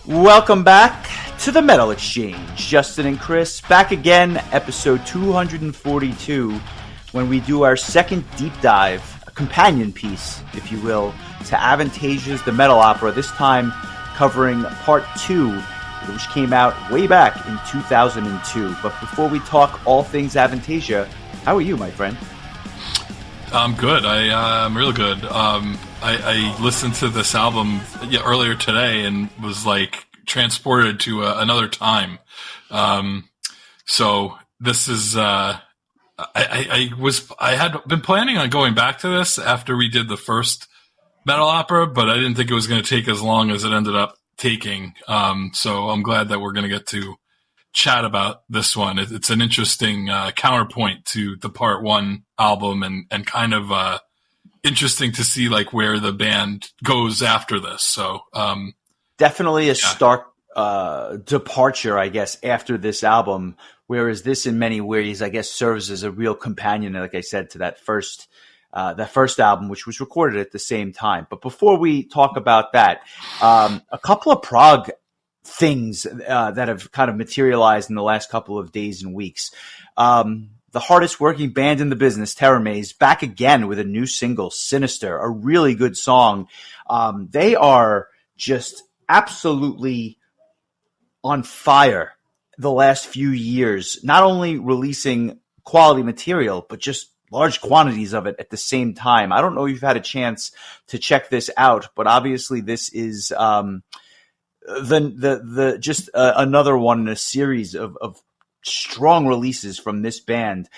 Welcome back to the Metal Exchange. Justin and Chris back again, episode 242, when we do our second deep dive, a companion piece, if you will, to Avantasia's The Metal Opera, this time covering part 2, which came out way back in 2002. But before we talk all things Avantasia, how are you, my friend? I'm good. I'm real good. I listened to this album earlier today and was like transported to another time. So this is I had been planning on going back to this after we did the first Metal Opera, but I didn't think it was going to take as long as it ended up taking. So I'm glad that we're going to get to chat about this one. It's an interesting counterpoint to the part 1 album and kind of interesting to see like where the band goes after this. So definitely a stark departure, I guess, after this album, whereas this in many ways, I guess, serves as a real companion, like I said, to that first album, which was recorded at the same time. But before we talk about that, a couple of prog things that have kind of materialized in the last couple of days and weeks. The hardest working band in the business, Terror Maze, back again with a new single, Sinister, a really good song. They are just absolutely on fire the last few years, not only releasing quality material, but just large quantities of it at the same time. I don't know if you've had a chance to check this out, but obviously this is another one in a series of strong releases from this band.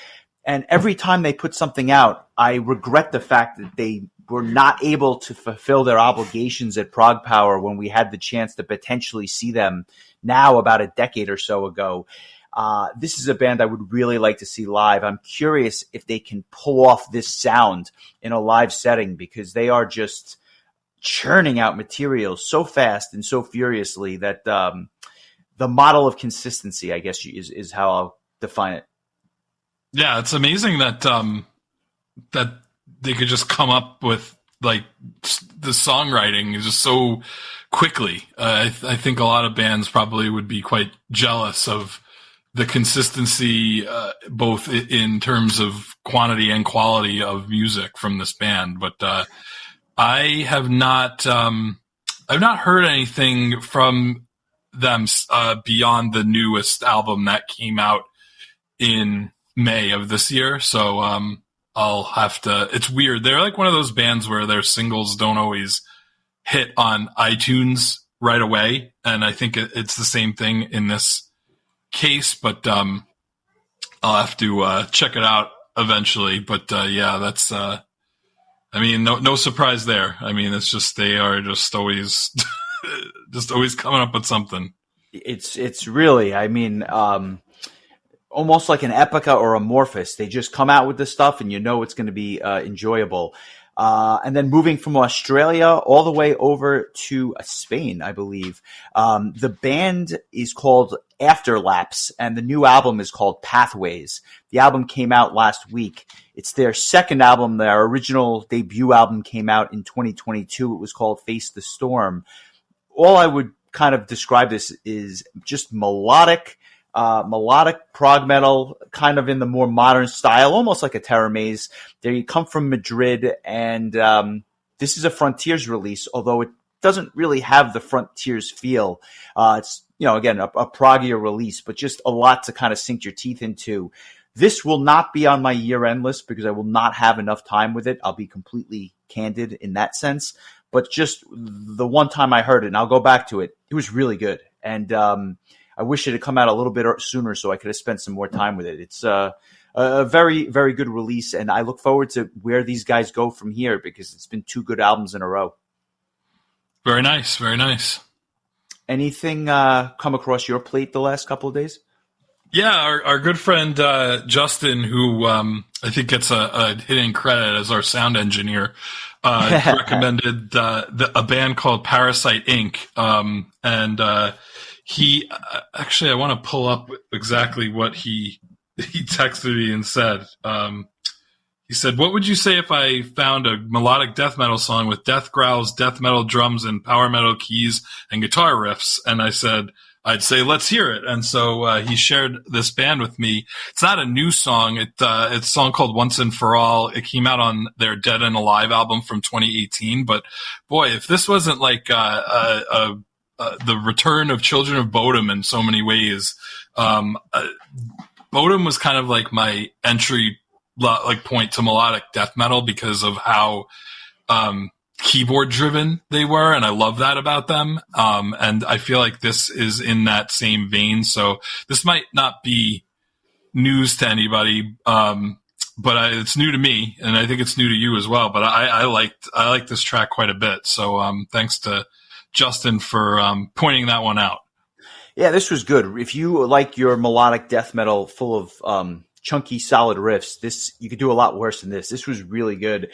And every time they put something out, I regret the fact that they were not able to fulfill their obligations at Prog Power when we had the chance to potentially see them now about a decade or so ago. This is a band I would really like to see live. I'm curious if they can pull off this sound in a live setting, because they are just churning out material so fast and so furiously that the model of consistency, I guess, is how I'll define it. Yeah, it's amazing that that they could just come up with like the songwriting is just so quickly. I think a lot of bands probably would be quite jealous of the consistency, both in terms of quantity and quality of music from this band. But I have not, I've not heard anything from them beyond the newest album that came out in May of this year. So I'll have to. It's weird. They're like one of those bands where their singles don't always hit on iTunes right away, and I think it's the same thing in this case. But I'll have to check it out eventually. But yeah, that's. I mean, no surprise there. I mean, it's just they are just always just always coming up with something. It's really, I mean, almost like an Epica or Amorphous. They just come out with this stuff and you know it's going to be enjoyable. And then moving from Australia all the way over to Spain, I believe. The band is called Afterlapse, and the new album is called Pathways. The album came out last week. It's their second album. Their original debut album came out in 2022. It was called Face the Storm. All I would kind of describe this is just melodic prog metal, kind of in the more modern style, almost like a Terror Maze. They come from Madrid, and this is a Frontiers release, although it doesn't really have the Frontiers feel. It's, again, a proggier release, but just a lot to kind of sink your teeth into. This will not be on my year-end list because I will not have enough time with it. I'll be completely candid in that sense. But just the one time I heard it, and I'll go back to it, it was really good. And I wish it had come out a little bit sooner so I could have spent some more time with it. It's a very, very good release, and I look forward to where these guys go from here because it's been 2 good albums in a row. Very nice, very nice. Anything come across your plate the last couple of days? Yeah, our good friend Justin, who I think gets a hidden credit as our sound engineer, recommended a band called Parasite Inc. And he actually, I want to pull up exactly what he texted me and said. He said, "What would you say if I found a melodic death metal song with death growls, death metal drums, and power metal keys and guitar riffs?" And I said, "I'd say let's hear it." And so he shared this band with me. It's not a new song. It's a song called "Once and For All." It came out on their Dead and Alive album from 2018. But boy, if this wasn't like the return of Children of Bodom in so many ways, Bodom was kind of like my entry point to melodic death metal because of how keyboard driven they were, and I love that about them. And I feel like this is in that same vein. So this might not be news to anybody, but it's new to me, and I think it's new to you as well. But I like this track quite a bit. So thanks to Justin for pointing that one out. Yeah, this was good. If you like your melodic death metal full of chunky, solid riffs, you could do a lot worse than this. This was really good.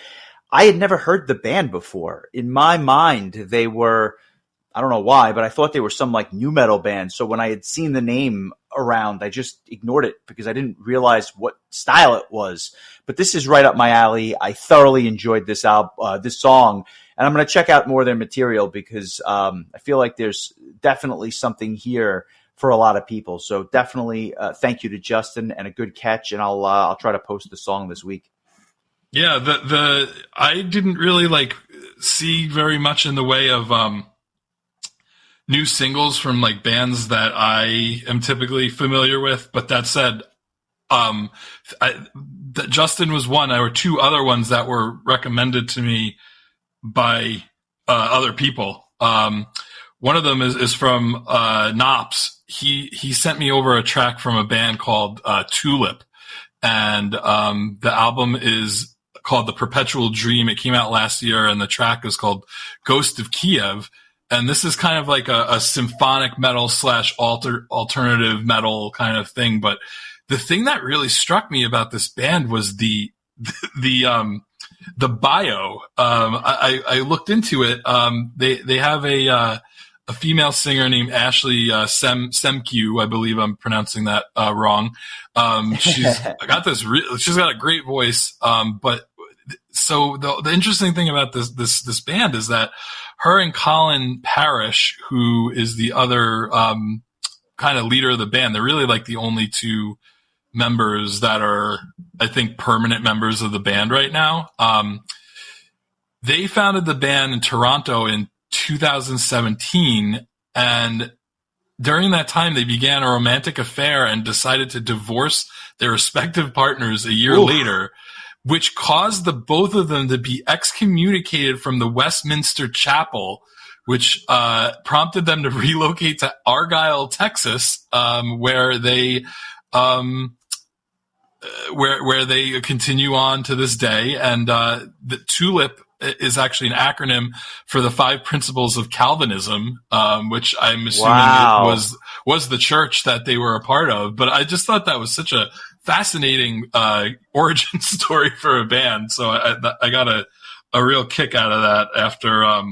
I had never heard the band before. In my mind, they were, I don't know why, but I thought they were some like new metal band. So when I had seen the name around, I just ignored it because I didn't realize what style it was. But this is right up my alley. I thoroughly enjoyed this this song, and I'm going to check out more of their material because I feel like there's definitely something here for a lot of people. So definitely thank you to Justin, and a good catch. And I'll try to post the song this week. Yeah, I didn't really see very much in the way of new singles from like bands that I am typically familiar with. But that said, Justin was one. There were two other ones that were recommended to me by other people. One of them is from Knops. He sent me over a track from a band called Tulip, and the album is called The Perpetual Dream. It came out last year, and the track is called Ghost of Kiev. And this is kind of like a symphonic metal / alternative metal kind of thing. But the thing that really struck me about this band was the bio. I looked into it. They have a female singer named Ashley Semkew. I believe I'm pronouncing that wrong. She's got a great voice. But so the interesting thing about this band is that her and Colin Parrish, who is the other kind of leader of the band, they're really like the only two members that are, I think, permanent members of the band right now. They founded the band in Toronto in 2017, and during that time they began a romantic affair and decided to divorce their respective partners a year later, which caused the both of them to be excommunicated from the Westminster Chapel, which prompted them to relocate to Argyle, Texas, where they where they continue on to this day. And the Tulip is actually an acronym for the 5 principles of Calvinism, which I'm assuming it was the church that they were a part of. But I just thought that was such a fascinating origin story for a band. So I got a real kick out of that after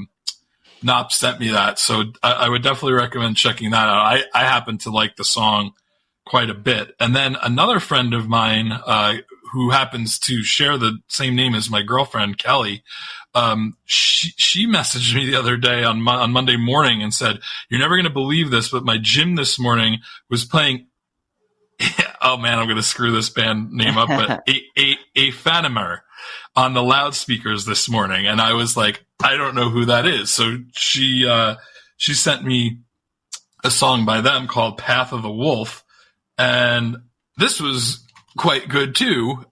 Knopp sent me that. So I would definitely recommend checking that out. I happen to like the song quite a bit. And then another friend of mine who happens to share the same name as my girlfriend, Kelly, she messaged me the other day on Monday morning and said, "You're never going to believe this, but my gym this morning was playing," oh man, I'm going to screw this band name up, but a Fanimer on the loudspeakers this morning. And I was like, I don't know who that is. So she sent me a song by them called Path of the Wolf. And this was quite good too.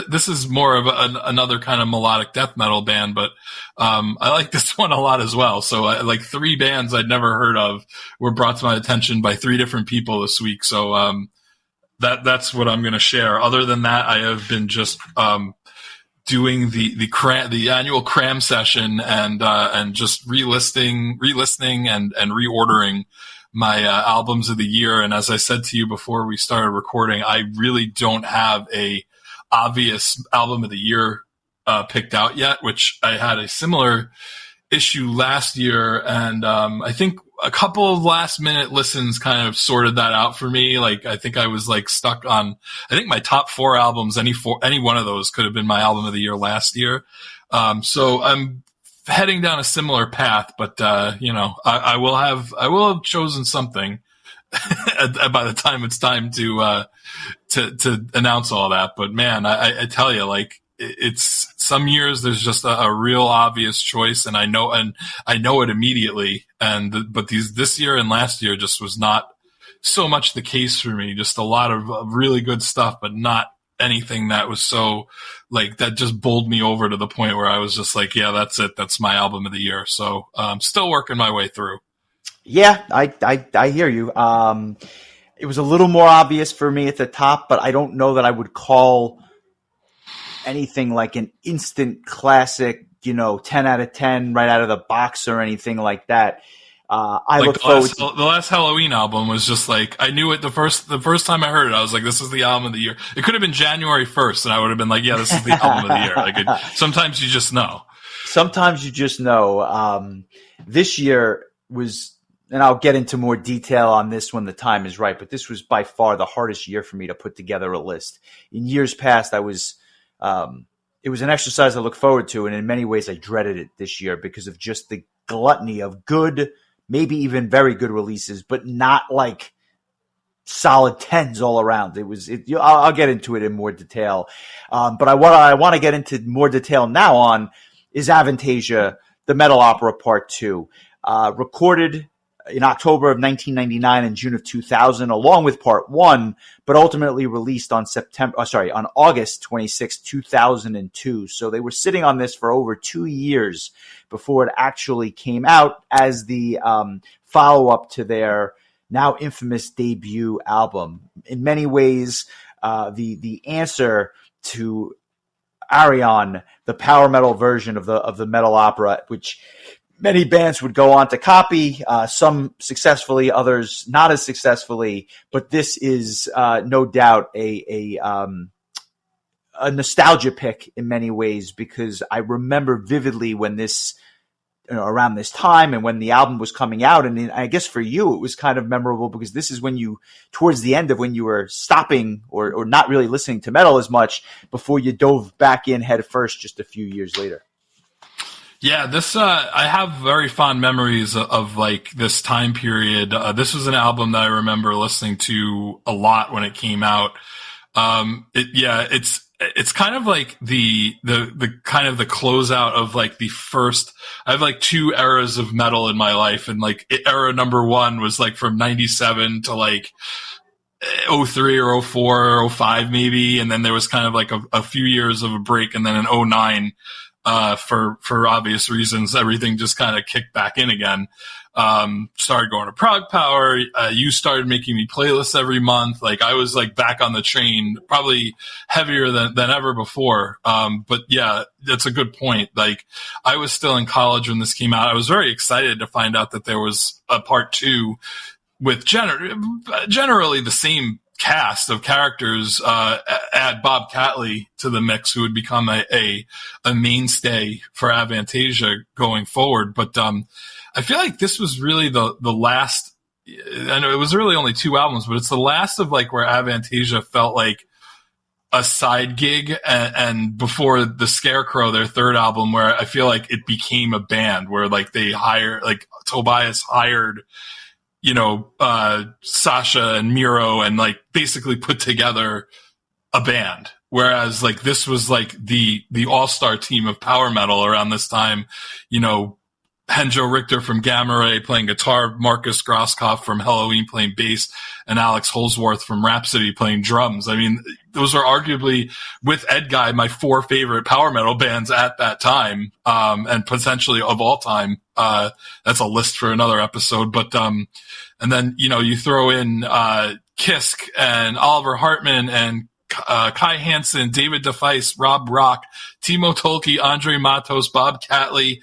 This is more of another kind of melodic death metal band, but I like this one a lot as well. So like 3 bands I'd never heard of were brought to my attention by 3 different people this week. So that's what I'm going to share. Other than that, I have been just doing the annual cram session and just re-listening and reordering my albums of the year. And as I said to you before we started recording, I really don't have a obvious album of the year picked out yet, which I had a similar issue last year, and I think a couple of last minute listens kind of sorted that out for me. Like, I think I was like stuck on, I think my top 4 albums, any one of those could have been my album of the year last year. So I'm heading down a similar path, but I will have chosen something by the time it's time to announce all that. But man, I tell you, like, it's some years there's just a real obvious choice, and I know it immediately. But this year and last year just was not so much the case for me. Just a lot of really good stuff, but not anything that was so like that just bowled me over to the point where I was just like, yeah, that's it. That's my album of the year. So still working my way through. Yeah, I hear you. It was a little more obvious for me at the top, but I don't know that I would call anything like an instant classic, 10 out of 10 right out of the box or anything like that. The last Halloween album was just like, I knew it the first time I heard it. I was like, this is the album of the year. It could have been January 1st, and I would have been like, yeah, this is the album of the year. Like, sometimes you just know. Sometimes you just know. This year was, and I'll get into more detail on this when the time is right, but this was by far the hardest year for me to put together a list. In years past, it was an exercise I look forward to, and in many ways I dreaded it this year because of just the gluttony of good, maybe even very good releases, but not like solid 10s all around. I'll get into it in more detail. But what I want to get into more detail now on is Avantasia, the Metal Opera Part 2, recorded in October of 1999 and June of 2000, along with Part 1, but ultimately released on August 26, 2002. So they were sitting on this for over 2 years before it actually came out as the follow-up to their now infamous debut album. In many ways, the answer to Arion, the power metal version of the metal opera, which many bands would go on to copy, some successfully, others not as successfully. But this is no doubt a nostalgia pick in many ways, because I remember vividly when this, around this time and when the album was coming out. And I guess for you, it was kind of memorable because this is when towards the end of when you were stopping or not really listening to metal as much before you dove back in head first just a few years later. Yeah, I have very fond memories of like this time period. This was an album that I remember listening to a lot when it came out. It's kind of like the kind of the closeout of like the first. I have like 2 eras of metal in my life, and like era number 1 was like from 97 to like 03 or 04 or 05 maybe, and then there was kind of like a few years of a break, and then in 09. For obvious reasons, everything just kind of kicked back in again. Started going to Prog Power. You started making me playlists every month. Like, I was like back on the train, probably heavier than ever before. But yeah, that's a good point. Like, I was still in college when this came out. I was very excited to find out that there was a part 2 with generally the same cast of characters, add Bob Catley to the mix, who would become a mainstay for Avantasia going forward. But I feel like this was really the last, I know it was really only 2 albums, but it's the last of like where Avantasia felt like a side gig, and before the Scarecrow, their 3rd album, where I feel like it became a band, where like they hired, like Tobias hired Sasha and Miro, and like basically put together a band. Whereas like this was like the all-star team of power metal around this time, Henjo Richter from Gamma Ray playing guitar, Marcus Grosskopf from Halloween playing bass, and Alex Holsworth from Rhapsody playing drums. I mean, those are arguably, with Ed Guy, my 4 favorite power metal bands at that time, and potentially of all time. That's a list for another episode. But and then you throw in Kisk and Oliver Hartman and Kai Hansen, David DeFeis, Rob Rock, Timo Tolkki, Andre Matos, Bob Catley,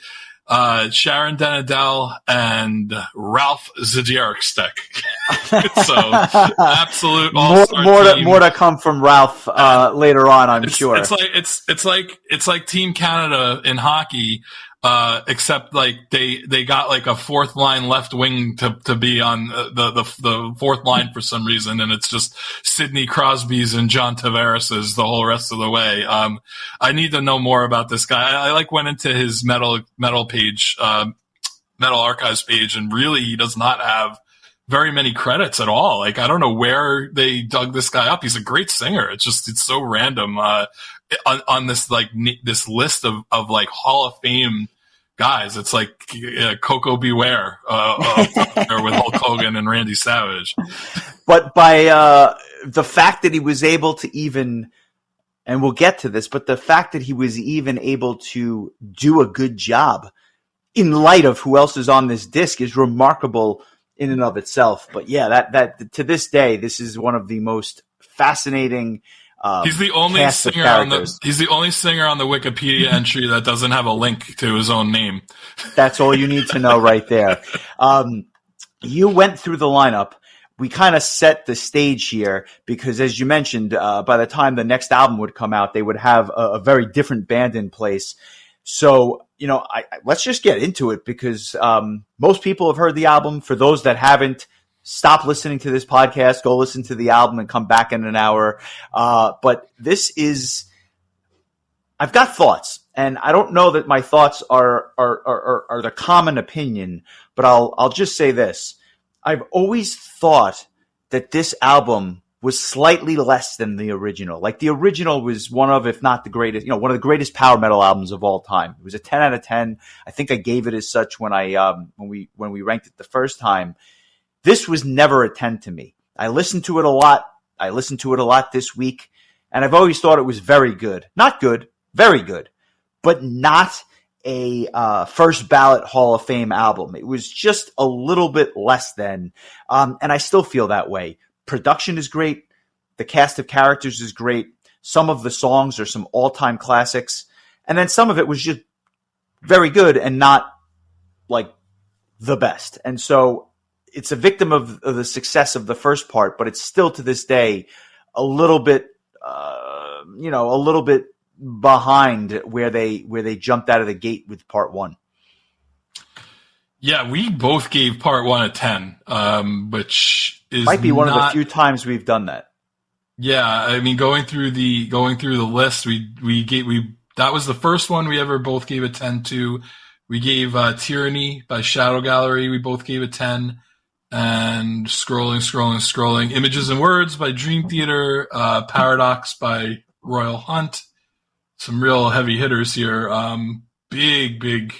Sharon Denadel, and Ralph Zdzierczyk. So absolute all-star team. More to come from Ralph later on, I'm sure. It's like Team Canada in hockey, except like they got like a fourth line left wing to be on the fourth line for some reason, and it's just Sidney Crosby's and John Tavares's the whole rest of the way. I need to know more about this guy. I like went into his metal page, Metal Archives page, and really he does not have very many credits at all. Like, I don't know where they dug this guy up. He's a great singer. It's so random, on this, like, this list of like Hall of Fame guys. It's like, Coco Beware, with Hulk Hogan and Randy Savage. But by, the fact that he was able to even, and we'll get to this, but the fact that he was even able to do a good job in light of who else is on this disc is remarkable in and of itself. But yeah, that to this day, this is one of the most fascinating. He's the only singer on the Wikipedia entry that doesn't have a link to his own name. That's all you need to know right there. You went through the lineup. We kind of set the stage here because, as you mentioned, by the time the next album would come out, they would have a very different band in place. So, let's just get into it because most people have heard the album. For those that haven't, stop listening to this podcast, go listen to the album and come back in an hour. But I've got thoughts, and I don't know that my thoughts are the common opinion, but I'll just say this. I've always thought that this album was slightly less than the original. Like, the original was one of, if not the greatest, one of the greatest power metal albums of all time. It was a 10 out of 10. I think I gave it as such when we ranked it the first time. This was never a 10 to me. I listened to it a lot. I listened to it a lot this week, and I've always thought it was very good. Not good, very good, but not a first ballot Hall of Fame album. It was just a little bit less than, and I still feel that way. Production is great. The cast of characters is great. Some of the songs are some all-time classics. And then some of it was just very good and not like the best. And so it's a victim of the success of the first part, but it's still to this day a little bit, a little bit behind where they jumped out of the gate with part one. Yeah, we both gave part one a 10, which might be one of the few times we've done that. Yeah, I mean, going through the list, that was the first one we ever both gave a 10 to. We gave Tyranny by Shadow Gallery. We both gave a 10. And scrolling. Images and Words by Dream Theater. Paradox by Royal Hunt. Some real heavy hitters here. Big.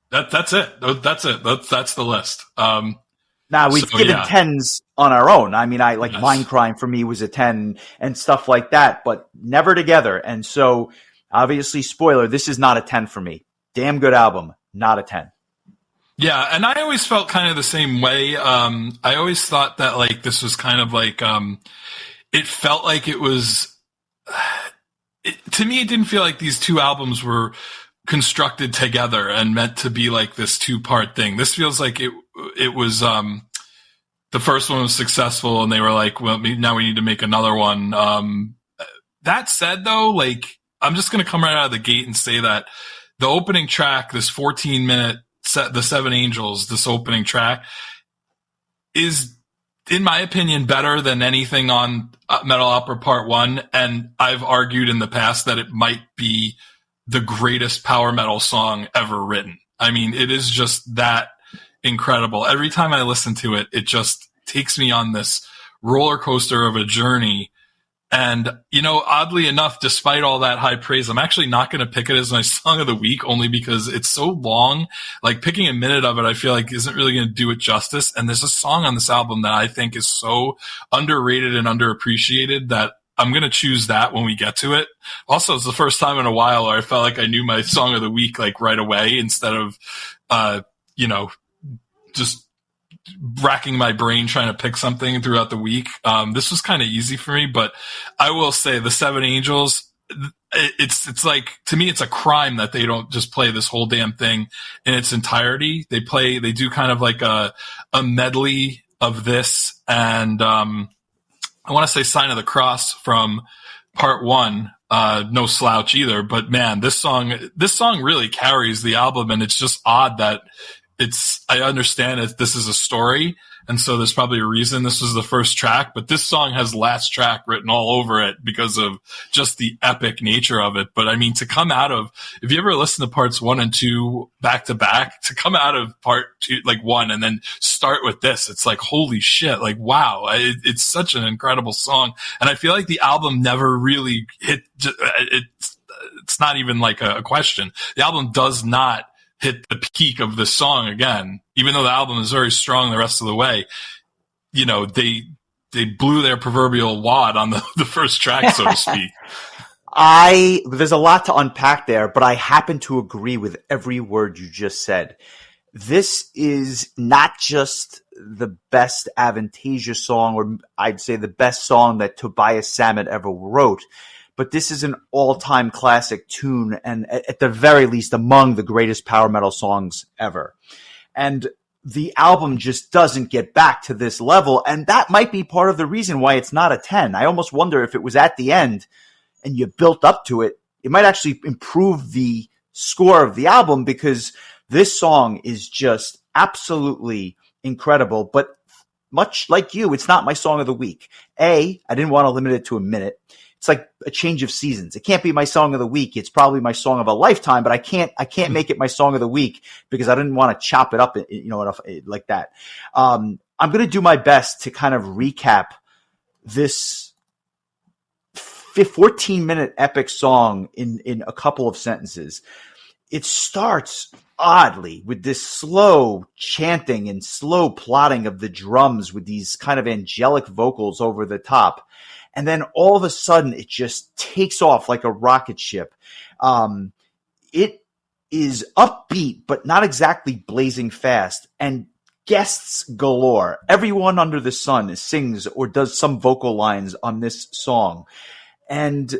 That's it. That's it. That's the list. Now we've given 10s on our own. I mean, yes. Mindcrime for me was a 10 and stuff like that, but never together. And so obviously, spoiler, this is not a 10 for me. Damn good album, not a 10. Yeah, and I always felt kind of the same way. I always thought that like this was kind of like it felt like it was. To me, it didn't feel like these two albums were constructed together and meant to be like this two-part thing. This feels like it was the first one was successful, and they were like, well, now we need to make another one. That said, though, like I'm just going to come right out of the gate and say that the opening track, this 14-minute. The Seven Angels, this opening track, is, in my opinion, better than anything on Metal Opera Part 1, and I've argued in the past that it might be the greatest power metal song ever written. I mean, it is just that incredible. Every time I listen to it, it just takes me on this roller coaster of a journey. And, oddly enough, despite all that high praise, I'm actually not going to pick it as my song of the week, only because it's so long. Like, picking a minute of it, I feel like isn't really going to do it justice. And there's a song on this album that I think is so underrated and underappreciated that I'm going to choose that when we get to it. Also, it's the first time in a while where I felt like I knew my song of the week, like, right away, instead of, just racking my brain trying to pick something throughout the week. This was kind of easy for me, but I will say the Seven Angels, it's like, to me, it's a crime that they don't just play this whole damn thing in its entirety. They do kind of like a medley of this. And, I want to say Sign of the Cross from part one, no slouch either. But man, this song really carries the album, and it's just odd that I understand that this is a story, and so there's probably a reason this was the first track, but this song has last track written all over it because of just the epic nature of it. But I mean, to come out of, if you ever listen to parts 1 and 2 back to back, to come out of part 2, like 1, and then start with this, it's like, holy shit, like, wow, it's such an incredible song. And I feel like the album never really hit, it's not even like a question. The album does not hit the peak of the song again, even though the album is very strong the rest of the way. You know, they blew their proverbial wad on the first track, so to speak. There's a lot to unpack there, but I happen to agree with every word you just said. This is not just the best Avantasia song, or I'd say the best song that Tobias Sammet ever wrote, but this is an all-time classic tune, and at the very least, among the greatest power metal songs ever. And the album just doesn't get back to this level, and that might be part of the reason why it's not a 10. I almost wonder if it was at the end and you built up to it, it might actually improve the score of the album, because this song is just absolutely incredible. But much like you, it's not my song of the week. I didn't want to limit it to a minute. It's like a change of seasons. It can't be my song of the week. It's probably my song of a lifetime, but I can't make it my song of the week because I didn't want to chop it up, like that. I'm going to do my best to kind of recap this 14-minute epic song in a couple of sentences. It starts oddly with this slow chanting and slow plotting of the drums with these kind of angelic vocals over the top. And then all of a sudden, it just takes off like a rocket ship. It is upbeat, but not exactly blazing fast. And guests galore. Everyone under the sun sings or does some vocal lines on this song. And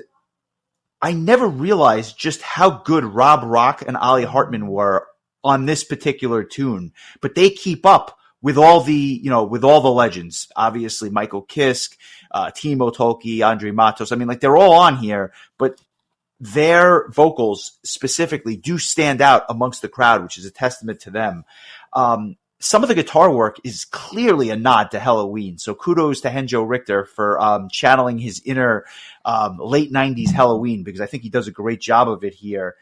I never realized just how good Rob Rock and Ollie Hartman were on this particular tune. But they keep up with all the legends. Obviously, Michael Kiske, Timo Tolkki, Andre Matos. I mean, like, they're all on here, but their vocals specifically do stand out amongst the crowd, which is a testament to them. Some of the guitar work is clearly a nod to Helloween. So kudos to Henjo Richter for channeling his inner late 90s Helloween, because I think he does a great job of it here.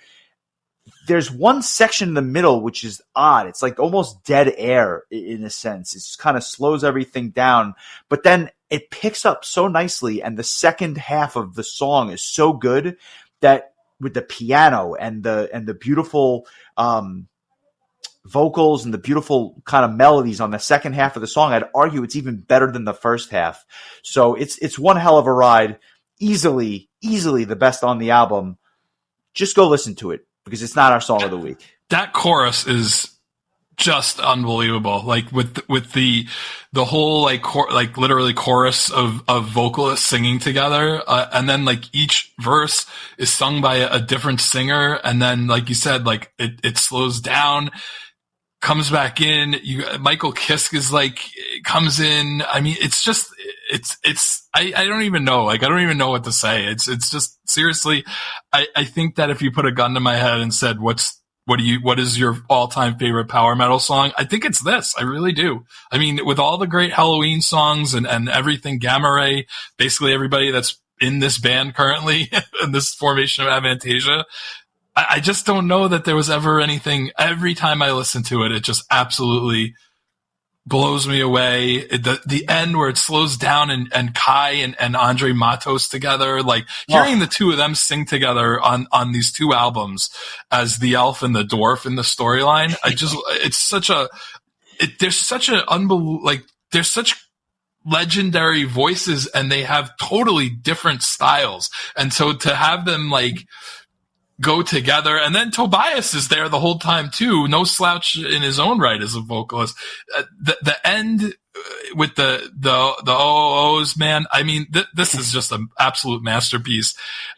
There's one section in the middle which is odd. It's like almost dead air in a sense. It just kind of slows everything down, but then it picks up so nicely, and the second half of the song is so good that with the piano and the beautiful vocals and the beautiful kind of melodies on the second half of the song, I'd argue it's even better than the first half. So it's one hell of a ride. Easily the best on the album. Just go listen to it, because it's not our song of the week. That chorus is just unbelievable. Like with the whole like literally chorus of vocalists singing together, and then like each verse is sung by a different singer, and then like you said, like it slows down, comes back in. Michael Kiske is like comes in. I mean, it's just I don't even know. Like, I don't even know what to say. It's just seriously. I think that if you put a gun to my head and said, what is your all-time favorite power metal song? I think it's this. I really do. I mean, with all the great Halloween songs and everything, Gamma Ray, basically everybody that's in this band currently, in this formation of Avantasia, I just don't know that there was ever anything. Every time I listen to it, it just absolutely blows me away. The end where it slows down and Kai and Andre Matos together, like hearing the two of them sing together on these two albums as the elf and the dwarf in the storyline. They're such legendary voices, and they have totally different styles. And so to have them like go together, and then Tobias is there the whole time too, no slouch in his own right as a vocalist. The end with the OOOs, man, I mean, this is just an absolute masterpiece.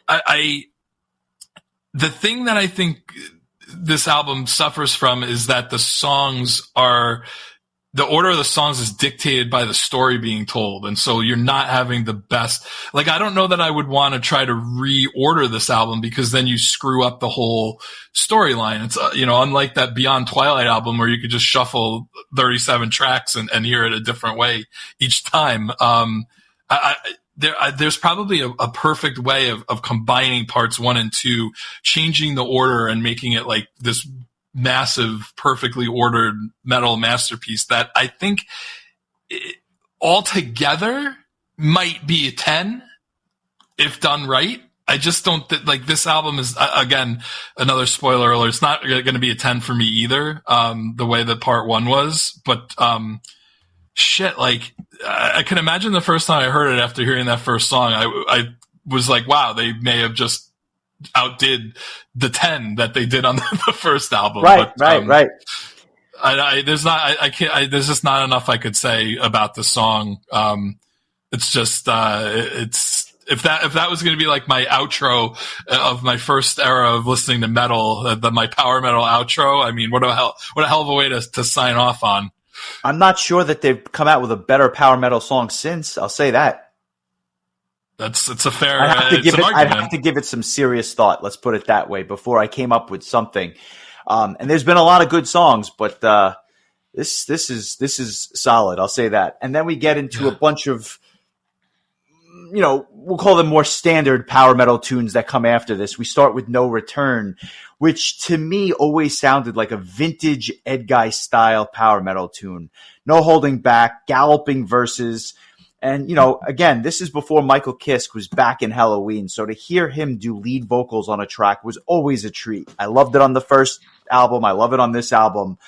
The thing that I think this album suffers from is that the songs are the order of the songs is dictated by the story being told. And so you're not having the best, like, I don't know that I would want to try to reorder this album because then you screw up the whole storyline. It's, unlike that Beyond Twilight album where you could just shuffle 37 tracks and hear it a different way each time. There's probably a perfect way of combining parts 1 and 2, changing the order and making it like this massive, perfectly ordered metal masterpiece that I think altogether might be a 10 if done right. I just don't like this album is, again, another spoiler alert. It's not going to be a 10 for me either. The way that part 1 was, but, shit, like I can imagine the first time I heard it after hearing that first song, I was like, wow, they may have just outdid the 10 that they did on the first album. Right. There's just not enough I could say about the song. It's just, if that was going to be like my outro of my first era of listening to metal, my power metal outro, I mean, what a hell of a way to sign off on. I'm not sure that they've come out with a better power metal song since. I'll say that. It's a fair. I'd have to give it some serious thought. Let's put it that way before I came up with something. And there's been a lot of good songs, but this is solid. I'll say that. And then we get into a bunch of, we'll call them more standard power metal tunes that come after this. We start with No Return, which to me always sounded like a vintage Ed Guy style power metal tune. No holding back, galloping verses. And, again, this is before Michael Kiske was back in Halloween. So to hear him do lead vocals on a track was always a treat. I loved it on the first album. I love it on this album.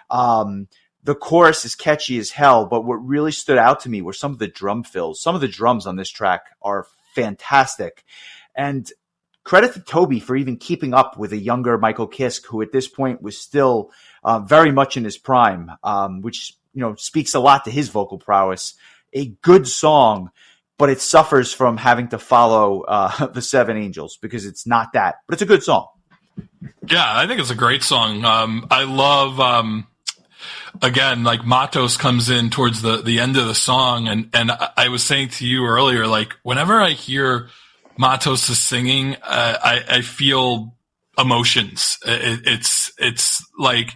The chorus is catchy as hell, but what really stood out to me were some of the drum fills. Some of the drums on this track are fantastic. And credit to Toby for even keeping up with a younger Michael Kiske, who at this point was still very much in his prime, which, speaks a lot to his vocal prowess. A good song, but it suffers from having to follow the Seven Angels because it's not that, but it's a good song. Yeah, I think it's a great song. I love, again, like Matos comes in towards the end of the song. And I was saying to you earlier, like whenever I hear Matos singing, I feel emotions. It's like,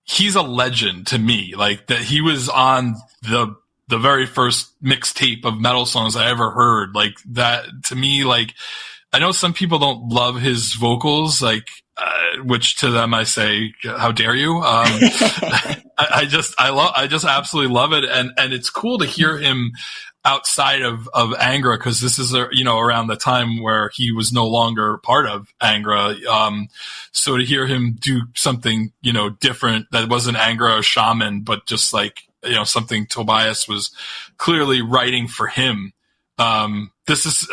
he's a legend to me. Like that he was on the very first mixtape of metal songs I ever heard. Like that to me, like I know some people don't love his vocals, like, which to them I say, how dare you? I just absolutely love it. And it's cool to hear him outside of Angra, because this is, around the time where he was no longer part of Angra. So to hear him do something, different that wasn't Angra or Shaman, but just like, something Tobias was clearly writing for him. This is,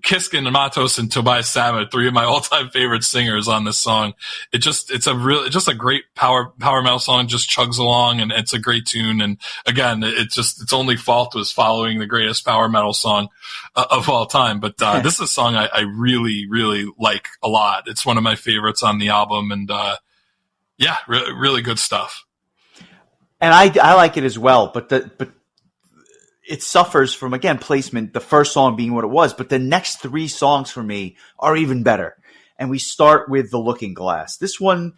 Kiske and Matos and Tobias Sammet, 3 of my all-time favorite singers on this song. It's just a great power metal song, just chugs along, and it's a great tune. And again, its only fault was following the greatest power metal song of all time. But, this is a song I really, really like a lot. It's one of my favorites on the album, and, really good stuff. And I like it as well, but it suffers from, again, placement, the first song being what it was, but the next 3 songs for me are even better. And we start with The Looking Glass. This one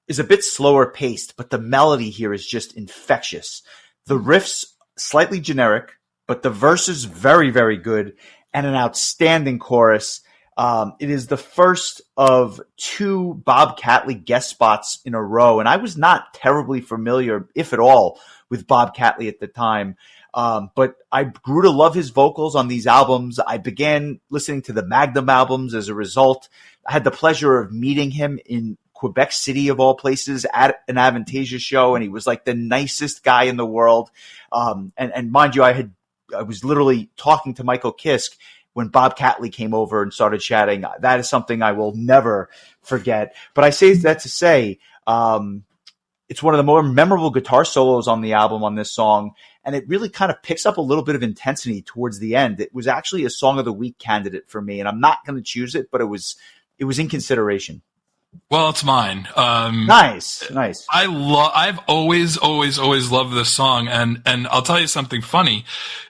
is a bit slower paced, but the melody here is just infectious. The riffs slightly generic, but the verses very, very good, and an outstanding chorus. It is the first of 2 Bob Catley guest spots in a row, and I was not terribly familiar, if at all, with Bob Catley at the time. But I grew to love his vocals on these albums. I began listening to the Magnum albums as a result. I had the pleasure of meeting him in Quebec City, of all places, at an Avantasia show, and he was like the nicest guy in the world. And mind you, I was literally talking to Michael Kiske when Bob Catley came over and started chatting. That is something I will never forget. But I say that to say, it's one of the more memorable guitar solos on the album on this song, and it really kind of picks up a little bit of intensity towards the end. It was actually a Song of the Week candidate for me, and I'm not going to choose it, but it was in consideration. Well, it's mine. Nice. I've always loved this song, and I'll tell you something funny.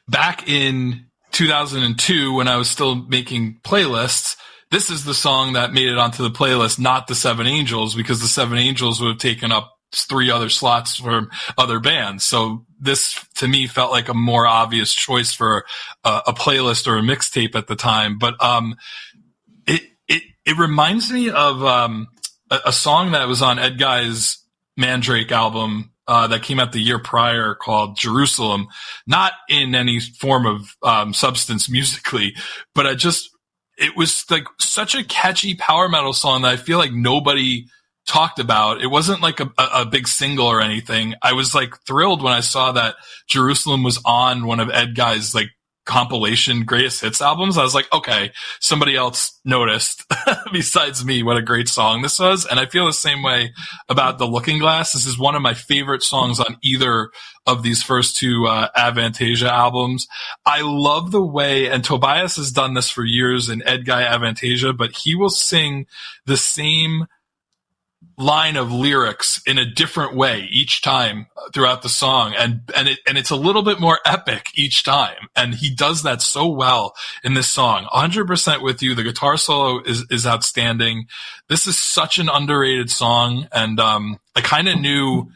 Back in 2002, when I was still making playlists, this is the song that made it onto the playlist, not the Seven Angels, because the Seven Angels would have taken up 3 other slots from other bands. So this, to me, felt like a more obvious choice for a playlist or a mixtape at the time. But it reminds me of a song that was on Ed Guy's Mandrake album that came out the year prior called Jerusalem. Not in any form of substance musically, but it was like such a catchy power metal song that I feel like nobody talked about. It wasn't like a big single or anything. I was like thrilled when I saw that Jerusalem was on one of Ed Guy's like compilation greatest hits albums. I was like, okay, somebody else noticed besides me what a great song this was. And I feel the same way about The Looking Glass. This is one of my favorite songs on either of these first 2 Avantasia albums. I love the way, and Tobias has done this for years in Ed Guy Avantasia, but he will sing the same line of lyrics in a different way each time throughout the song, and it's a little bit more epic each time, and he does that so well in this song. 100% with you. The guitar solo is outstanding. This is such an underrated song, and I kind of knew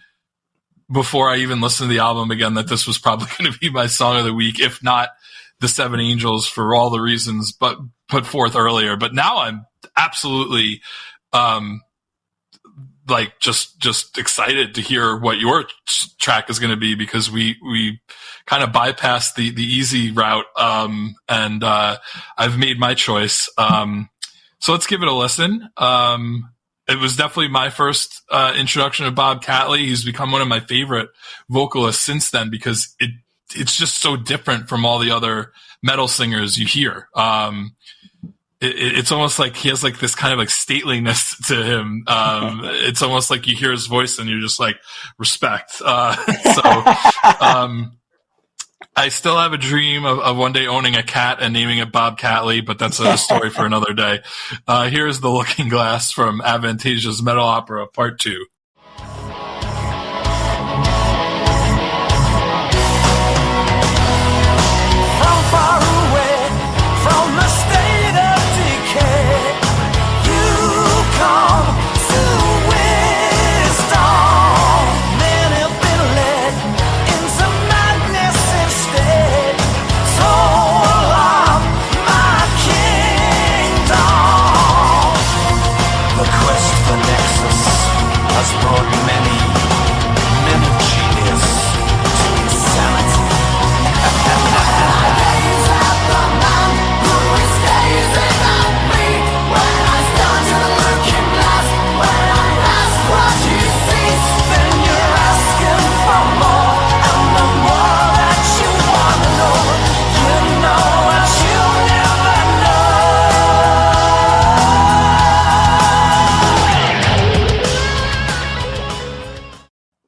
before I even listened to the album again that this was probably going to be my song of the week, if not the Seven Angels, for all the reasons but put forth earlier. But now I'm absolutely like just excited to hear what your track is going to be, because we kind of bypassed the easy route, and I've made my choice. So let's give it a listen. It was definitely my first introduction to Bob Catley. He's become one of my favorite vocalists since then, because it's just so different from all the other metal singers you hear. It's almost like he has like this kind of like stateliness to him. It's almost like you hear his voice and you're just like, respect. I still have a dream of one day owning a cat and naming it Bob Catley, but that's a story for another day. Here's The Looking Glass from Avantasia's Metal Opera Part 2.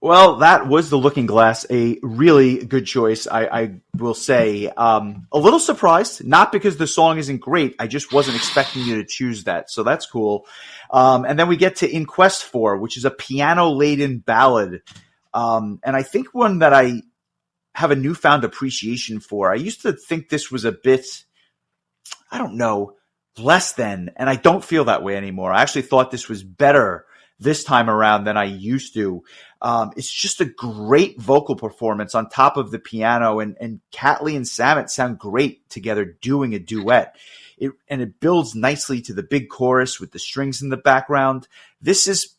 Well, that was The Looking Glass, a really good choice, I will say. A little surprised, not because the song isn't great. I just wasn't expecting you to choose that, so that's cool. And then we get to In Quest For, which is a piano-laden ballad. And I think one that I have a newfound appreciation for. I used to think this was a bit, I don't know, less than, and I don't feel that way anymore. I actually thought this was better this time around than I used to. It's just a great vocal performance on top of the piano, and Catley and Samet sound great together doing a duet. It builds nicely to the big chorus with the strings in the background. This is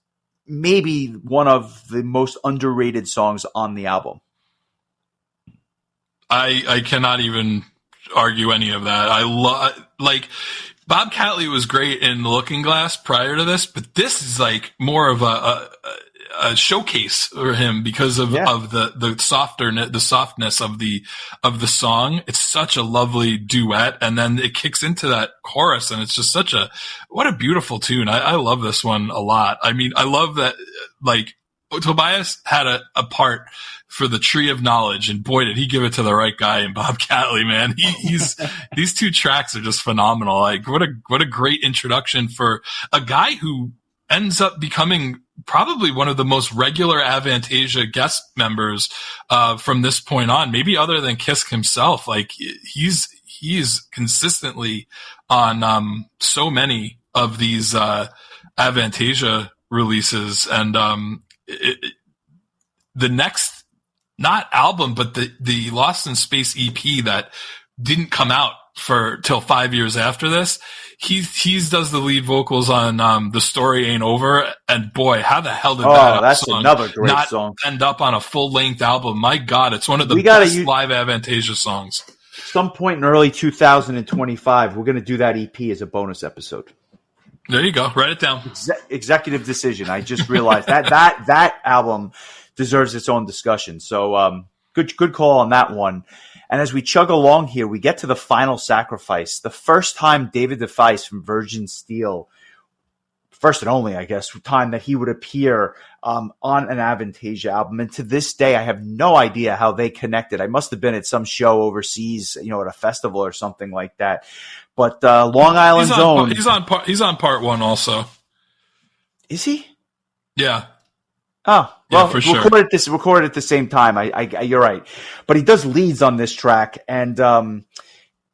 maybe one of the most underrated songs on the album. I cannot even argue any of that. I love, like, Bob Catley was great in The Looking Glass prior to this, but this is like more of a showcase for him because of the softness of the song. It's such a lovely duet, and then it kicks into that chorus, and it's just what a beautiful tune. I love this one a lot. I mean, I love that, like, Tobias had a part for the Tree of Knowledge, and boy, did he give it to the right guy in Bob Catley, man. He's these two tracks are just phenomenal. Like, what a great introduction for a guy who ends up becoming probably one of the most regular Avantasia guest members from this point on, maybe other than Kisk himself. Like he's consistently on so many of these Avantasia releases, and the next, not album, but the Lost in Space EP that didn't come out till 5 years after this, he's does the lead vocals on The Story Ain't Over, and boy, how the hell did that's song another great not song end up on a full-length album? My God, it's one of the best live Avantasia songs. Some point in early 2025, we're going to do that EP as a bonus episode. There you go. Write it down. Executive decision. I just realized that album deserves its own discussion. So good call on that one. And as we chug along here, we get to the final sacrifice. The first time David DeFeis from Virgin Steel, first and only, I guess, time that he would appear on an Avantasia album. And to this day, I have no idea how they connected. I must have been at some show overseas, at a festival or something like that. But Long Island's own. He's on part one also. Is he? Yeah. Oh, well, for sure. Recorded at the same time. You're right. But he does leads on this track, and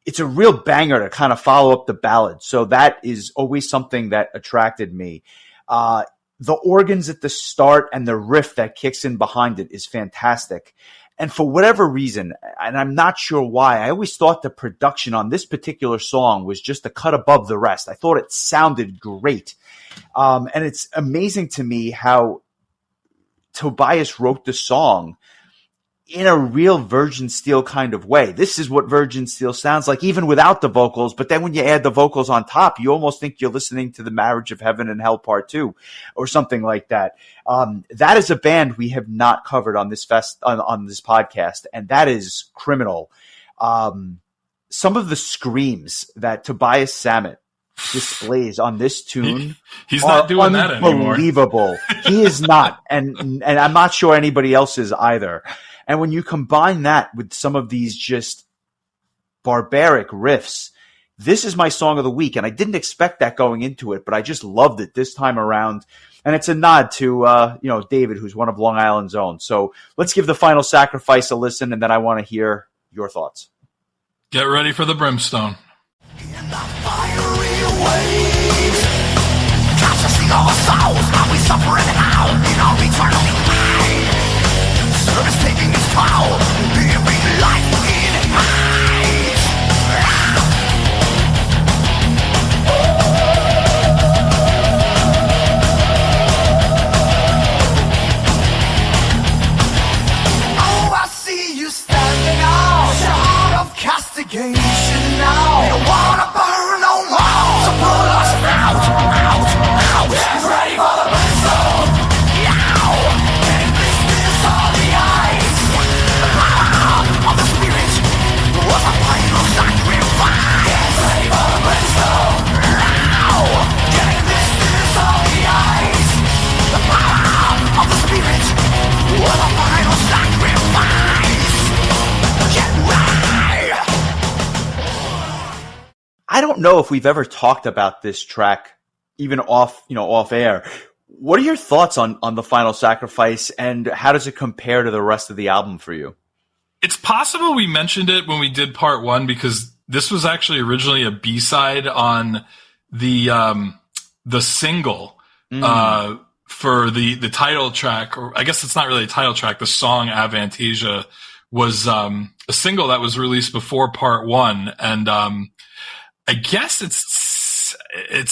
it's a real banger to kind of follow up the ballad. So that is always something that attracted me. The organs at the start and the riff that kicks in behind it is fantastic. And for whatever reason, and I'm not sure why, I always thought the production on this particular song was just a cut above the rest. I thought it sounded great. And it's amazing to me how Tobias wrote the song in a real Virgin Steel kind of way. This is what Virgin Steel sounds like, even without the vocals. But then when you add the vocals on top, you almost think you're listening to the Marriage of Heaven and Hell Part 2 or something like that. That is a band we have not covered on this on this podcast, and that is Criminal. Some of the screams that Tobias Sammet displays on this tune, he's not doing that anymore. Unbelievable. He is not, and I'm not sure anybody else is either. And when you combine that with some of these just barbaric riffs, this is my song of the week. And I didn't expect that going into it, but I just loved it this time around. And it's a nod to David, who's one of Long Island's own. So let's give The Final Sacrifice a listen, and then I want to hear your thoughts. Get ready for the brimstone. In the fiery waves, consciously our souls, how we suffer and how in our eternal decline. Service taking its toll, living life in height. Oh, I see you standing out, shroud of castigation now. You don't wanna burn no more, so pull us out. Get ready for the brimstone. Now, and this is all the ice. The power of the spirit was a final sacrifice. Get ready for the brimstone. Now, and this is all the ice. The power of the spirit was a final sacrifice. Get ready. I don't know if we've ever talked about this track, even off air. What are your thoughts on The Final Sacrifice, and how does it compare to the rest of the album for you? It's possible we mentioned it when we did part one, because this was actually originally a B-side on the single for the title track, or I guess it's not really a title track. The song Avantasia was a single that was released before part one, and I guess it's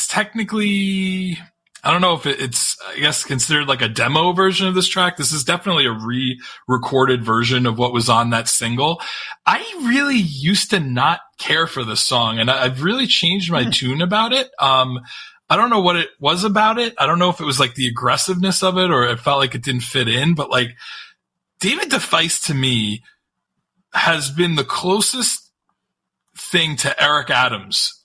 technically, I don't know if it's, I guess, considered like a demo version of this track. This is definitely a re-recorded version of what was on that single. I really used to not care for this song, and I've really changed my tune about it. I don't know what it was about it. I don't know if it was like the aggressiveness of it, or it felt like it didn't fit in, but like David DeFeis to me has been the closest thing to Eric Adams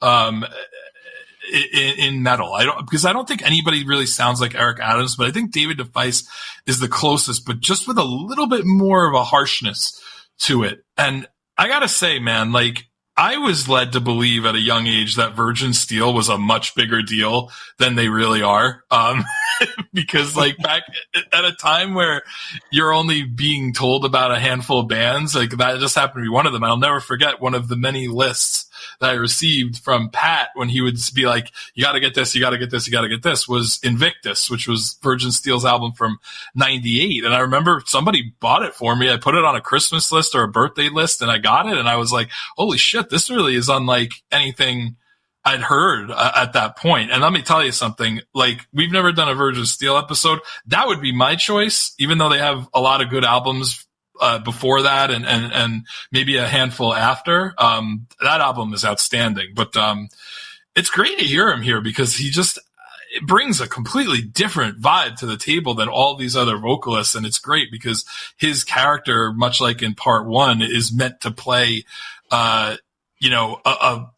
in metal. Because I don't think anybody really sounds like Eric Adams, but I think David DeFeis is the closest, but just with a little bit more of a harshness to it. And I gotta say, man, like I was led to believe at a young age that Virgin Steel was a much bigger deal than they really are. Because like back at a time where you're only being told about a handful of bands, like that just happened to be one of them. I'll never forget one of the many lists that I received from Pat when he would be like, you got to get this, you got to get this, you got to get this, was Invictus, which was Virgin Steel's album from 98. And I remember somebody bought it for me. I put it on a Christmas list or a birthday list and I got it. And I was like, holy shit, this really is unlike anything I'd heard at that point. And let me tell you something, like we've never done a Virgin Steel episode. That would be my choice, even though they have a lot of good albums before that and maybe a handful after. That album is outstanding, but it's great to hear him here because it brings a completely different vibe to the table than all these other vocalists. And it's great because his character, much like in part one, is meant to play,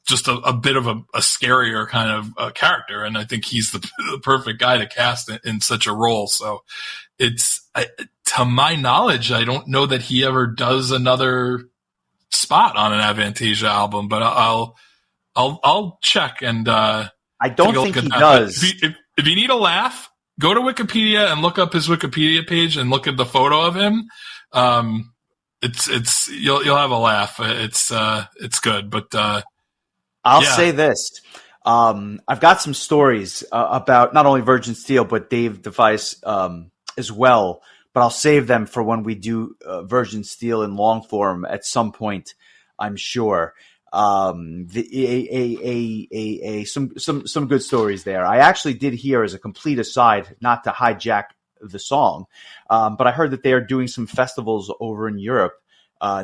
just a bit of a scarier kind of character. And I think he's the perfect guy to cast in such a role. So to my knowledge, I don't know that he ever does another spot on an Avantasia album, but I'll check and, I don't think he does. If you need a laugh, go to Wikipedia and look up his Wikipedia page and look at the photo of him. You'll have a laugh. It's good, but I'll say this. I've got some stories about not only Virgin Steel but Dave Device as well. But I'll save them for when we do Virgin Steel in long form at some point, I'm sure. Some good stories there. I actually did hear, as a complete aside, not to hijack the song, but I heard that they are doing some festivals over in Europe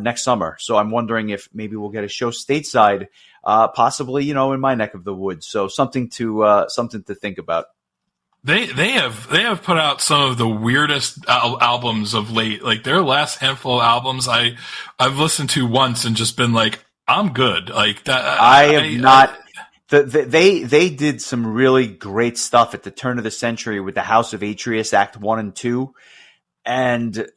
next summer. So I'm wondering if maybe we'll get a show stateside, possibly, in my neck of the woods. So something to think about. They have put out some of the weirdest albums of late. Like their last handful of albums, I've listened to once and just been like, I'm good. Like that. I have not. They did some really great stuff at the turn of the century with the House of Atreus Act 1 and 2, and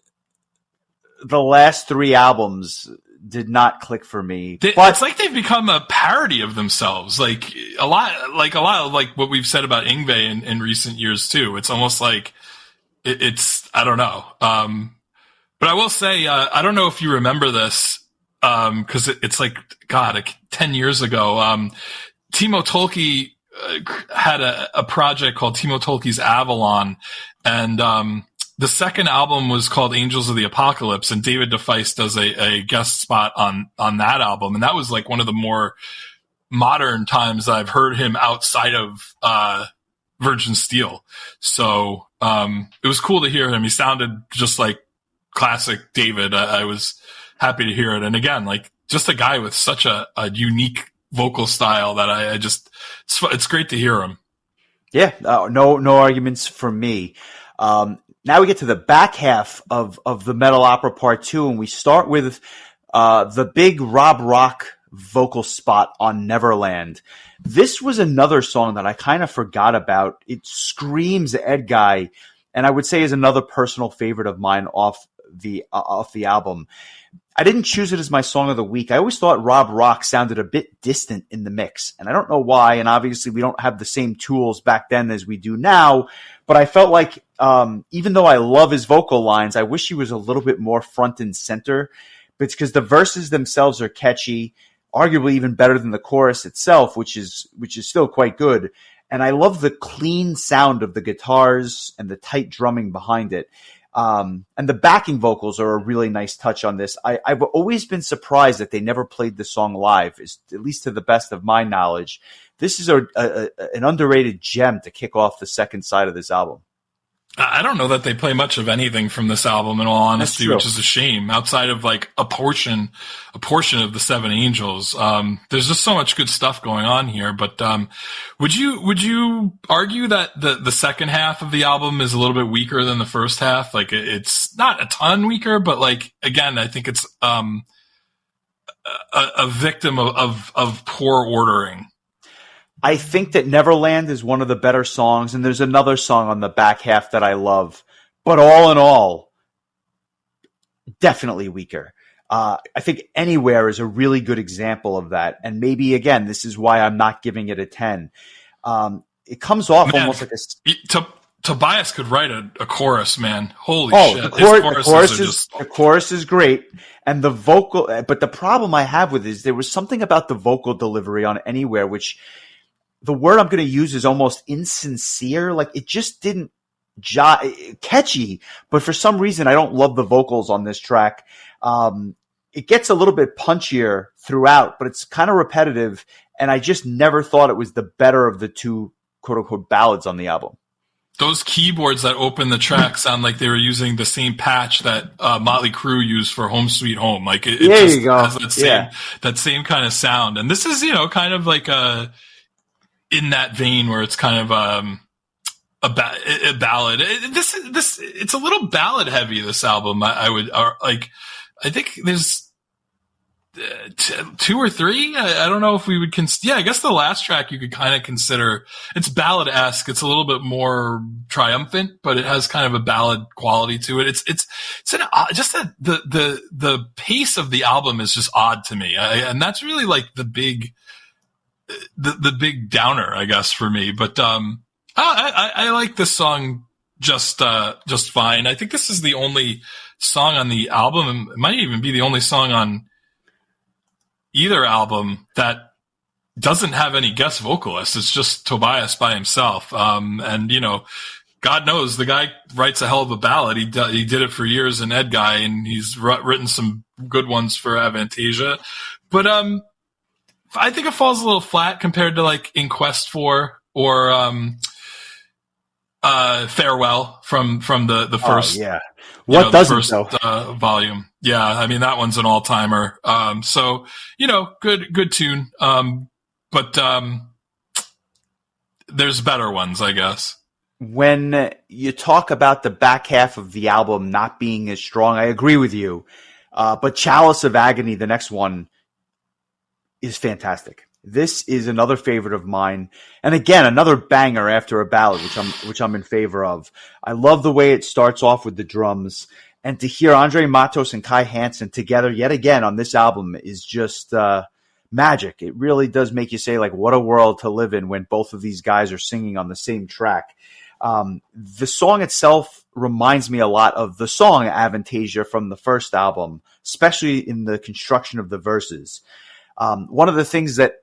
the last three albums did not click for me. It's like they've become a parody of themselves. Like a lot of like what we've said about Yngwie in recent years too. It's almost like it's I don't know. But I will say, I don't know if you remember this, cause it's like, God, 10 years ago, Timo Tolkki had a project called Timo Tolkki's Avalon, and the second album was called Angels of the Apocalypse, and David DeFeist does a guest spot on that album. And that was like one of the more modern times that I've heard him outside of Virgin Steel. So it was cool to hear him. He sounded just like classic David. I was happy to hear it. And again, like just a guy with such a unique vocal style that it's great to hear him. Yeah, no arguments from me. Now we get to the back half of the Metal Opera Part 2, and we start with the big Rob Rock vocal spot on Neverland. This was another song that I kind of forgot about. It screams Ed Guy, and I would say is another personal favorite of mine off the album. I didn't choose it as my song of the week. I always thought Rob Rock sounded a bit distant in the mix, and I don't know why, and obviously we don't have the same tools back then as we do now, but I felt like even though I love his vocal lines, I wish he was a little bit more front and center, but it's because the verses themselves are catchy, arguably even better than the chorus itself, which is still quite good, and I love the clean sound of the guitars and the tight drumming behind it. And the backing vocals are a really nice touch on this. I've always been surprised that they never played the song live, at least to the best of my knowledge. This is an underrated gem to kick off the second side of this album. I don't know that they play much of anything from this album, in all honesty, which is a shame. Outside of like a portion of the Seven Angels, there's just so much good stuff going on here. But would you argue that the second half of the album is a little bit weaker than the first half? Like it's not a ton weaker, but like again, I think it's a victim of poor ordering. I think that Neverland is one of the better songs, and there's another song on the back half that I love. But all in all, definitely weaker. I think Anywhere is a really good example of that. And maybe, again, this is why I'm not giving it a 10. It comes off almost like a... Tobias could write a chorus, man. Holy shit. The chorus is great. And the vocal, but the problem I have with it is there was something about the vocal delivery on Anywhere, which the word I'm going to use is almost insincere. Like it just didn't catchy, but for some reason I don't love the vocals on this track. It gets a little bit punchier throughout, but it's kind of repetitive. And I just never thought it was the better of the two quote unquote ballads on the album. Those keyboards that open the track sound like they were using the same patch that Motley Crue used for Home Sweet Home. Like it just has that same kind of sound. And this is, kind of like in that vein where it's kind of a ballad. It's a little ballad heavy, this album. I think there's two or three. I don't know if we would I guess the last track you could kind of consider, it's ballad-esque. It's a little bit more triumphant, but it has kind of a ballad quality to it. The pace of the album is just odd to me. And that's really like the big downer, I guess, for me. But, I like this song just fine. I think this is the only song on the album. It might even be the only song on either album that doesn't have any guest vocalists. It's just Tobias by himself. And God knows the guy writes a hell of a ballad. He did it for years in Ed Guy, and he's written some good ones for Avantasia. But I think it falls a little flat compared to like In Quest For or Farewell from the first. Oh, yeah. What doesn't though? Volume. Yeah, I mean that one's an all timer. So good tune. But there's better ones, I guess. When you talk about the back half of the album not being as strong, I agree with you. But Chalice of Agony, the next one, is fantastic. This is another favorite of mine. And again, another banger after a ballad, which I'm in favor of. I love the way it starts off with the drums. And to hear Andre Matos and Kai Hansen together yet again on this album is just magic. It really does make you say, like, what a world to live in when both of these guys are singing on the same track. The song itself reminds me a lot of the song Avantasia from the first album, especially in the construction of the verses. One of the things that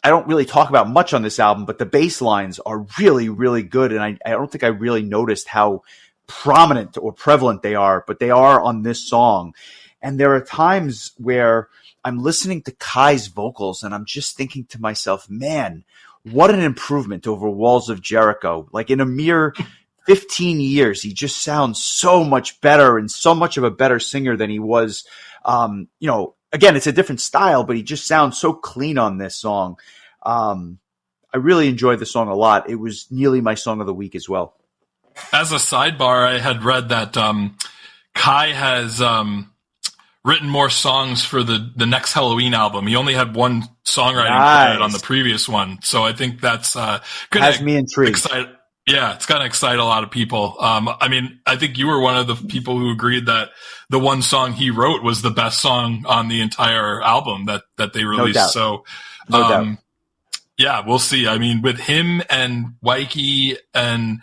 I don't really talk about much on this album, but the bass lines are really, really good. And I don't think I really noticed how prominent or prevalent they are, but they are on this song. And there are times where I'm listening to Kai's vocals and I'm just thinking to myself, man, what an improvement over Walls of Jericho. Like in a mere 15 years, he just sounds so much better and so much of a better singer than he was. Again, it's a different style, but he just sounds so clean on this song. I really enjoyed the song a lot. It was nearly my song of the week as well. As a sidebar, I had read that Kai has written more songs for the next Halloween album. He only had one songwriting credit on the previous one. So I think that's has me intrigued. Yeah, it's going to excite a lot of people. I think you were one of the people who agreed that the one song he wrote was the best song on the entire album that they released. No doubt. So, no doubt. Yeah, we'll see. I mean, with him and Wyke and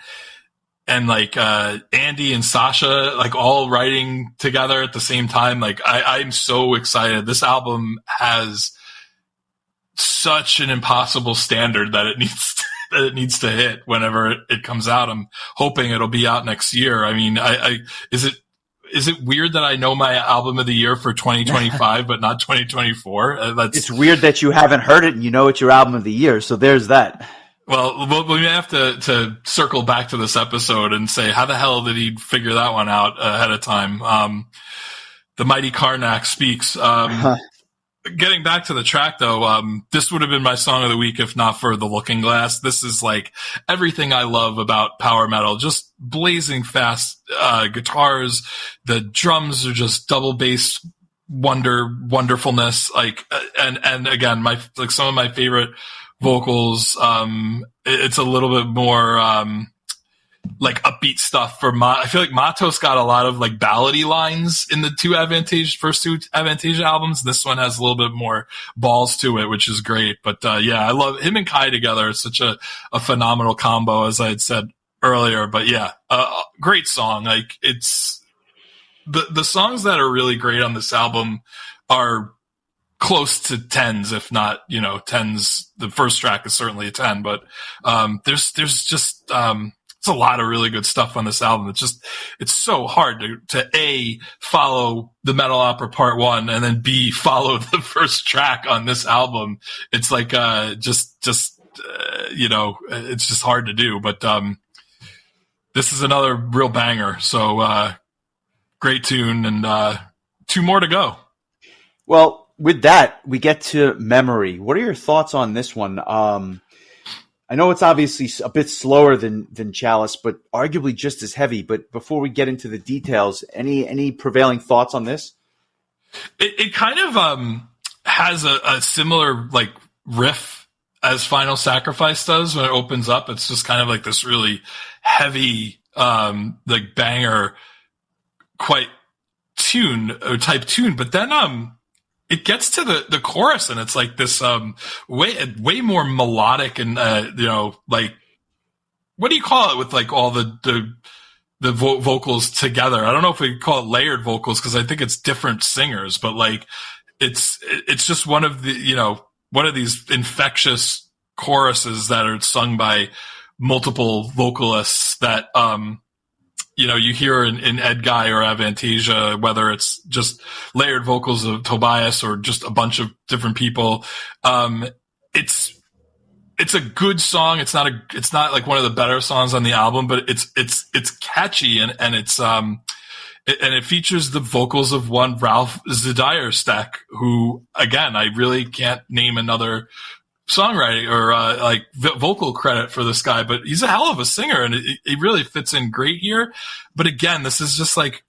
like Andy and Sasha, like all writing together at the same time, like I'm so excited. This album has such an impossible standard that it needs to hit whenever it comes out. I'm hoping it'll be out next year. I mean, is it weird that I know my album of the year for 2025, but not 2024? It's weird that you haven't heard it and you know it's your album of the year. So there's that. Well, we may have to circle back to this episode and say, how the hell did he figure that one out ahead of time? The Mighty Karnak speaks. Getting back to the track, though, this would have been my song of the week if not for The Looking Glass. This is like everything I love about power metal. Just blazing fast guitars. The drums are just double bass wonderfulness. Like, and again, some of my favorite vocals. It's a little bit more like upbeat stuff for I feel like Matos got a lot of like ballady lines in the first two Avantasia albums. This one has a little bit more balls to it, which is great. But yeah, I love him and Kai together. It's such a phenomenal combo, as I had said earlier. But yeah, great song. Like it's the songs that are really great on this album are close to 10s, if not, 10s. The first track is certainly a 10, but there's just it's a lot of really good stuff on this album. It's so hard to A, follow the Metal Opera Part 1 and then B, follow the first track on this album. It's like it's just hard to do, but this is another real banger. So great tune, and 2 more to go. Well, with that, we get to Memory. What are your thoughts on this one? I know it's obviously a bit slower than Chalice, but arguably just as heavy. But before we get into the details, any prevailing thoughts on this? It kind of has a similar like riff as Final Sacrifice does when it opens up. It's just kind of like this really heavy like banger quite type tune, but then it gets to the chorus, and it's like this way more melodic, and like, what do you call it with like all the vocals together? I don't know if we call it layered vocals, because I think it's different singers, but like it's just one of these infectious choruses that are sung by multiple vocalists that you hear in Ed Guy or Avantasia, whether it's just layered vocals of Tobias or just a bunch of different people. It's a good song. It's not like one of the better songs on the album, but it's catchy, and it's and it features the vocals of one Ralph Zidiersteck, who, again, I really can't name another songwriting or vocal credit for this guy, but he's a hell of a singer, and he really fits in great here. But again, this is just like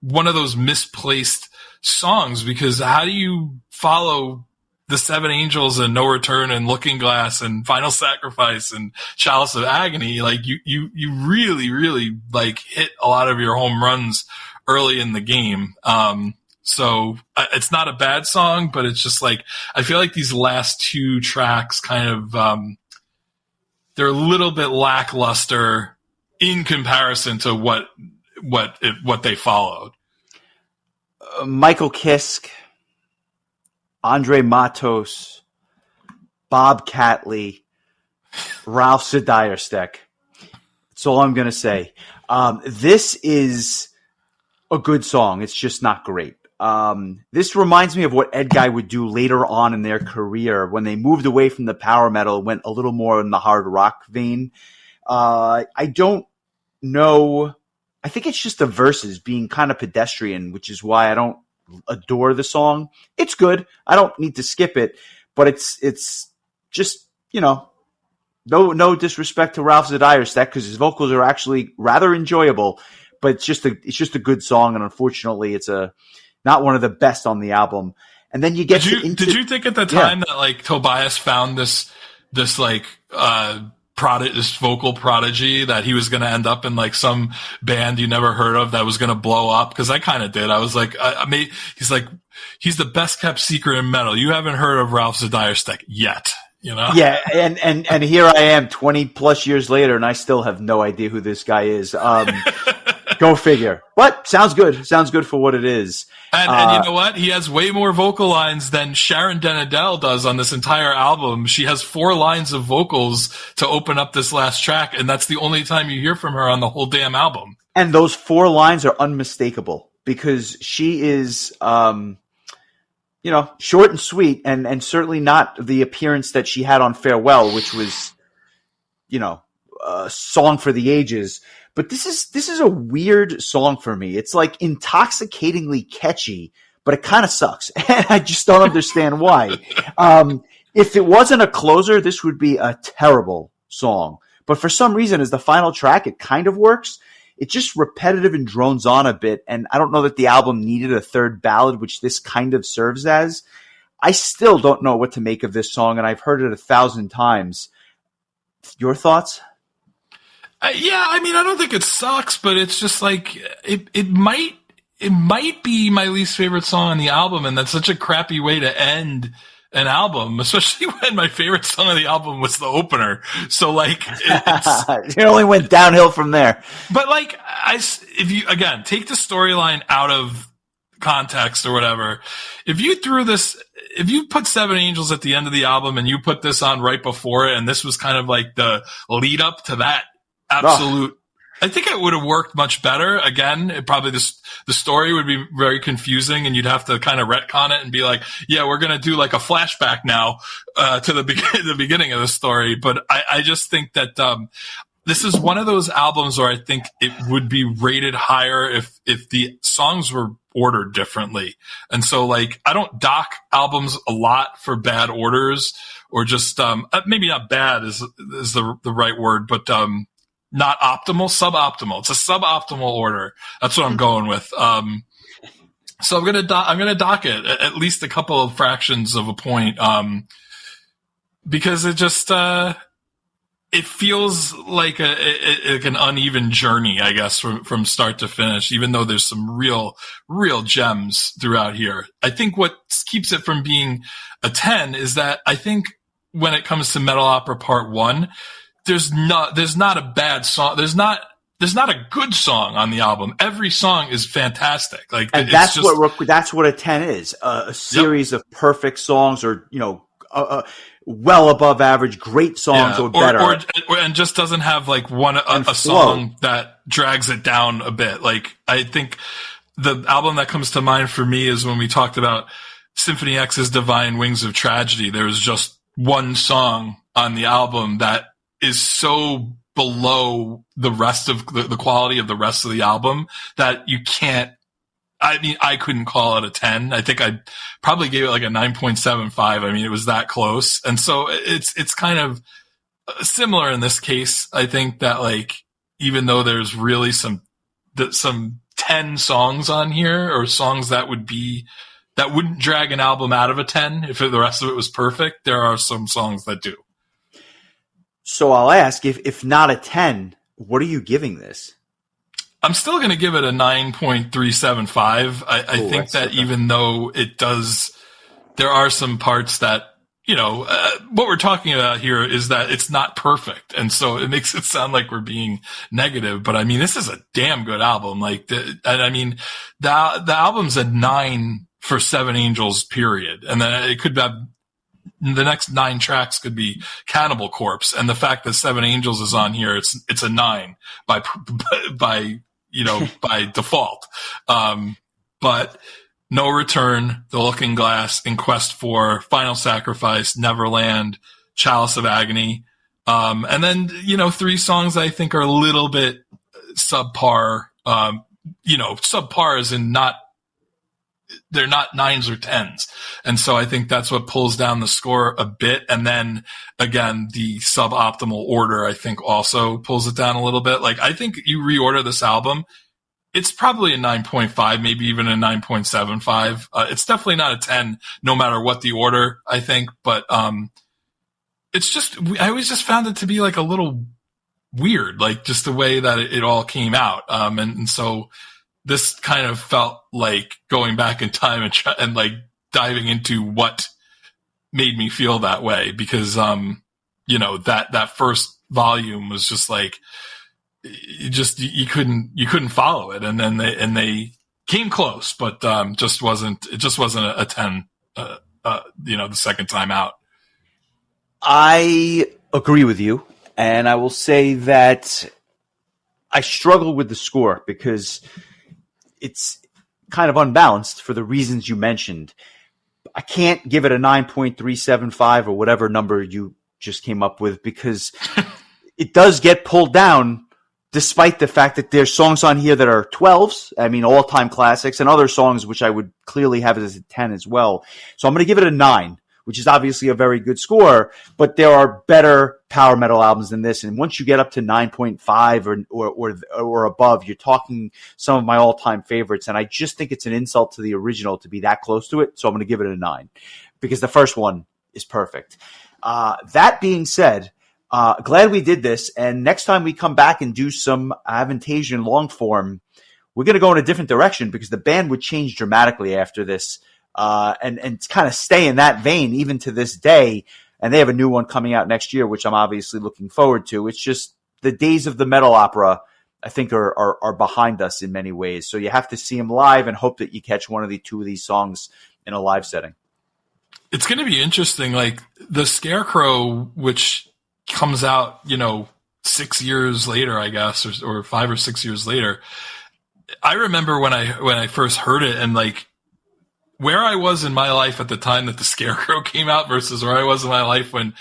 one of those misplaced songs, because how do you follow the Seven Angels and No Return and Looking Glass and Final Sacrifice and Chalice of Agony? Like you really, really like hit a lot of your home runs early in the game. So it's not a bad song, but it's just like, I feel like these last 2 tracks kind of, they're a little bit lackluster in comparison to what they followed. Michael Kiske, Andre Matos, Bob Catley, Ralph Zidiersteck. That's all I'm going to say. This is a good song. It's just not great. This reminds me of what Ed Guy would do later on in their career when they moved away from the power metal, went a little more in the hard rock vein. I don't know. I think it's just the verses being kind of pedestrian, which is why I don't adore the song. It's good. I don't need to skip it, but it's just, no disrespect to Ralph Zidiersteck, because his vocals are actually rather enjoyable, but it's just a good song. And unfortunately it's not one of the best on the album. And then you get did you think at the time that like Tobias found this like this vocal prodigy, that he was going to end up in like some band you never heard of that was going to blow up? Because I kind of did. I was like, he's the best kept secret in metal. You haven't heard of Ralph Zidiersteck yet, Yeah, and here I am 20 plus years later, and I still have no idea who this guy is. Go figure. But sounds good. Sounds good for what it is. And you know what? He has way more vocal lines than Sharon Denadel does on this entire album. She has 4 lines of vocals to open up this last track, and that's the only time you hear from her on the whole damn album. And those 4 lines are unmistakable, because she is, short and sweet, and certainly not the appearance that she had on Farewell, which was, a song for the ages. But this is a weird song for me. It's like intoxicatingly catchy, but it kind of sucks. And I just don't understand why. If it wasn't a closer, this would be a terrible song. But for some reason, as the final track, it kind of works. It's just repetitive and drones on a bit. And I don't know that the album needed a third ballad, which this kind of serves as. I still don't know what to make of this song, and I've heard it 1,000 times. Your thoughts? Yeah, I mean, I don't think it sucks, but it's just like it might be my least favorite song on the album, and that's such a crappy way to end an album, especially when my favorite song on the album was the opener. So like, it only went downhill from there. But like, if you again take the storyline out of context or whatever, if you put Seven Angels at the end of the album and you put this on right before it, and this was kind of like the lead up to that absolute, I think it would have worked much better. Again, the story would be very confusing, and you'd have to kind of retcon it and be like, yeah, we're going to do like a flashback now, to the beginning of the story. But I just think that, this is one of those albums where I think it would be rated higher if the songs were ordered differently. And so like, I don't dock albums a lot for bad orders, or just, maybe not bad is the right word, but, not optimal, suboptimal. It's a suboptimal order. That's what I'm going with. So I'm gonna dock it at least a couple of fractions of a point, because it just it feels like an uneven journey, I guess, from start to finish. Even though there's some real gems throughout here, I think what keeps it from being a 10 is that I think when it comes to Metal Opera Part 1. There's not a bad song. There's not a good song on the album. Every song is fantastic. Like, and that's what a 10 is. A series of perfect songs, or, well above average, great songs, or better. And just doesn't have like a song that drags it down a bit. Like, I think the album that comes to mind for me is when we talked about Symphony X's Divine Wings of Tragedy. There was just one song on the album that is so below the rest of the quality of the rest of the album that you can't, I mean, I couldn't call it a 10. I think I probably gave it like a 9.75. I mean, it was that close. And so it's kind of similar in this case. I think that like, even though there's really some 10 songs on here, or songs that wouldn't drag an album out of a 10 if the rest of it was perfect, there are some songs that do. So I'll ask, if not a 10, what are you giving this? I'm still going to give it a 9.375. I think that even though it does, there are some parts that, what we're talking about here is that it's not perfect. And so it makes it sound like we're being negative. But I mean, this is a damn good album. The album's a 9 for Seven Angels, period. And then it could have, the next 9 tracks could be Cannibal Corpse, and the fact that Seven Angels is on here, it's a 9 by default. But No Return, The Looking Glass, In Quest for, Final Sacrifice, Neverland, Chalice of Agony, and then 3 songs I think are a little bit subpar. Subpar as in they're not 9s or 10s. And so I think that's what pulls down the score a bit. And then again, the suboptimal order, I think, also pulls it down a little bit. Like, I think you reorder this album, it's probably a 9.5, maybe even a 9.75. It's definitely not a 10, no matter what the order, I think. But, it's just, I always just found it to be like a little weird, like just the way that it all came out. And so, this kind of felt like going back in time and like diving into what made me feel that way, because, that first volume was just like, you couldn't follow it. And then they came close, but, it just wasn't a 10, the second time out. I agree with you. And I will say that I struggle with the score because it's kind of unbalanced for the reasons you mentioned. I can't give it a 9.375 or whatever number you just came up with, because it does get pulled down, despite the fact that there's songs on here that are 12s. I mean, all-time classics, and other songs which I would clearly have it as a 10 as well. So I'm going to give it a 9, which is obviously a very good score, but there are better power metal albums than this. And once you get up to 9.5 or above, you're talking some of my all-time favorites. And I just think it's an insult to the original to be that close to it. So I'm going to give it a 9, because the first one is perfect. That being said, Glad we did this. And next time we come back and do some Avantasia long form, we're going to go in a different direction because the band would change dramatically after this, and kind of stay in that vein even to this day. And they have a new one coming out next year, which I'm obviously looking forward to. It's just the days of the metal opera, I think, are behind us in many ways. So you have to see them live and hope that you catch one of the two of these songs in a live setting. It's going to be interesting. Like the Scarecrow, which comes out, 6 years later, I guess, or 5 or 6 years later. I remember when I first heard it, and like where I was in my life at the time that the Scarecrow came out versus where I was in my life when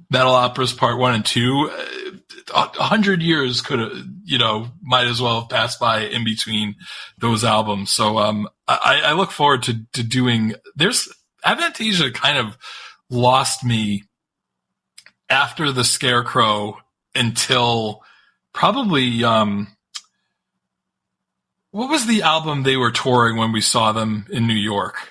Metal Operas Part 1 and 2, 100 years could have, might as well have passed by in between those albums. So, I look forward to doing, Avantasia kind of lost me after the Scarecrow until probably, what was the album they were touring when we saw them in New York?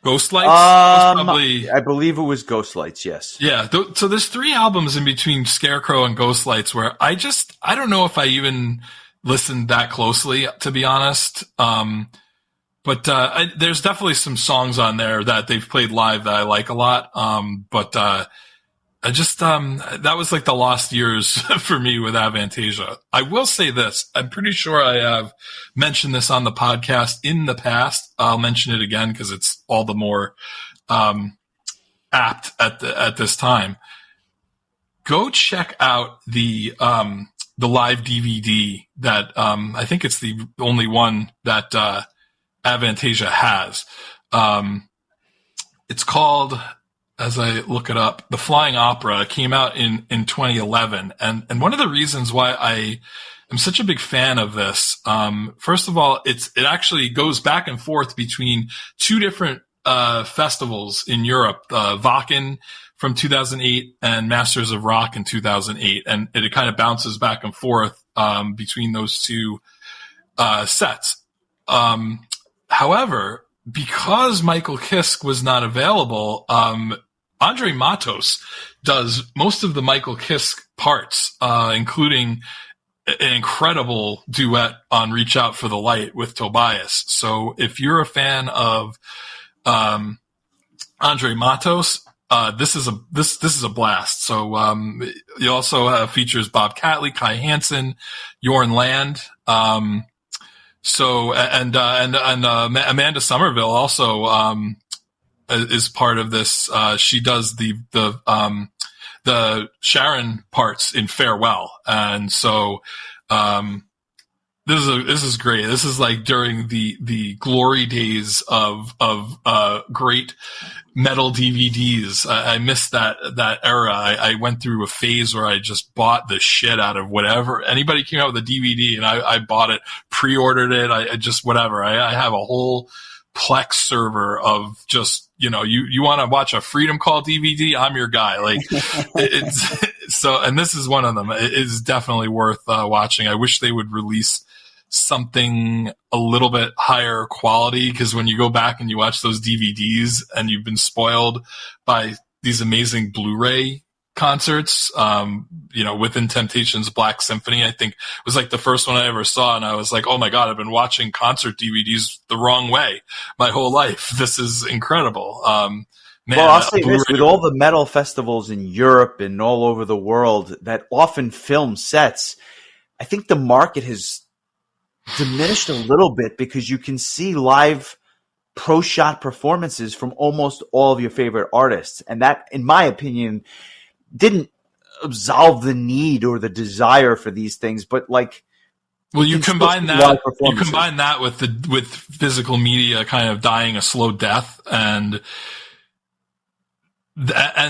Ghost Lights? I believe it was Ghost Lights, yes. Yeah, so there's 3 albums in between Scarecrow and Ghost Lights where I don't know if I even listened that closely, to be honest. But there's definitely some songs on there that they've played live that I like a lot. That was like the lost years for me with Avantasia. I will say this. I'm pretty sure I have mentioned this on the podcast in the past. I'll mention it again because it's all the more apt at this time. Go check out the live DVD that I think it's the only one that Avantasia has. It's called, as I look it up, The Flying Opera. Came out in 2011. And one of the reasons why I am such a big fan of this, first of all, it actually goes back and forth between 2 different festivals in Europe, Wacken from 2008 and Masters of Rock in 2008. And it kind of bounces back and forth between those 2 sets. However, because Michael Kiske was not available, Andre Matos does most of the Michael Kiske parts, including an incredible duet on Reach Out for the Light with Tobias. So if you're a fan of Andre Matos, this is a blast. So it also features Bob Catley, Kai Hansen, Jorn Land. So Amanda Somerville also is part of this. She does the Sharon parts in Farewell, and so this is great. This is like during the glory days of great metal DVDs. I missed that era. I went through a phase where I just bought the shit out of whatever anybody came out with a DVD, and I bought it, pre-ordered it. I just whatever. I have a whole Plex server of just, you want to watch a Freedom Call DVD, I'm your guy. Like it's so, and this is one of them. It is definitely worth watching. I wish they would release something a little bit higher quality, because when you go back and you watch those DVDs and you've been spoiled by these amazing Blu-ray concerts, Within Temptation's Black Symphony, I think was like the first one I ever saw, and I was like, oh my God, I've been watching concert DVDs the wrong way my whole life. This is incredible. Man, well, I'll say this, with all the metal festivals in Europe and all over the world that often film sets, I think the market has diminished a little bit, because you can see live pro shot performances from almost all of your favorite artists. And that, in my opinion, didn't absolve the need or the desire for these things, but like, well, you combine that with physical media kind of dying a slow death, and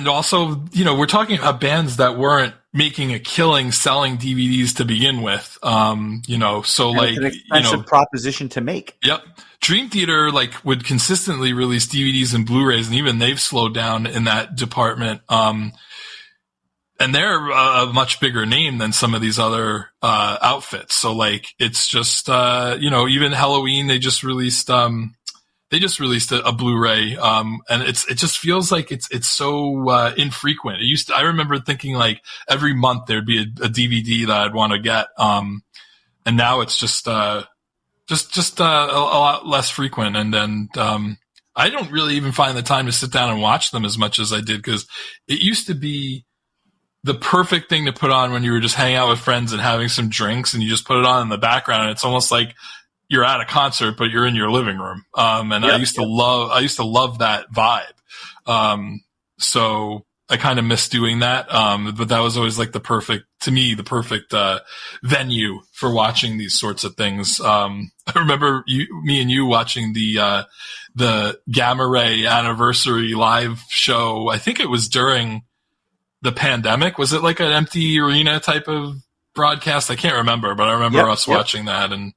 also, we're talking about bands that weren't making a killing selling DVDs to begin with. So and like, it's an expensive proposition to make. Yep. Dream Theater would consistently release DVDs and Blu-rays, and even they've slowed down in that department. And they're a much bigger name than some of these other outfits. So like, it's just even Halloween, they just released they just released a Blu-ray, and it just feels like it's so infrequent. I remember thinking like every month there'd be a DVD that I'd want to get, and now it's just a lot less frequent. And then I don't really even find the time to sit down and watch them as much as I did, because it used to be the perfect thing to put on when you were just hanging out with friends and having some drinks, and you just put it on in the background, and it's almost like you're at a concert, but you're in your living room. And I used to love that vibe. So I kind of miss doing that. But that was always like the perfect venue for watching these sorts of things. I remember me and you watching the Gamma Ray anniversary live show. I think it was during the pandemic. Was it like an empty arena type of broadcast? I can't remember, but I remember us watching that. And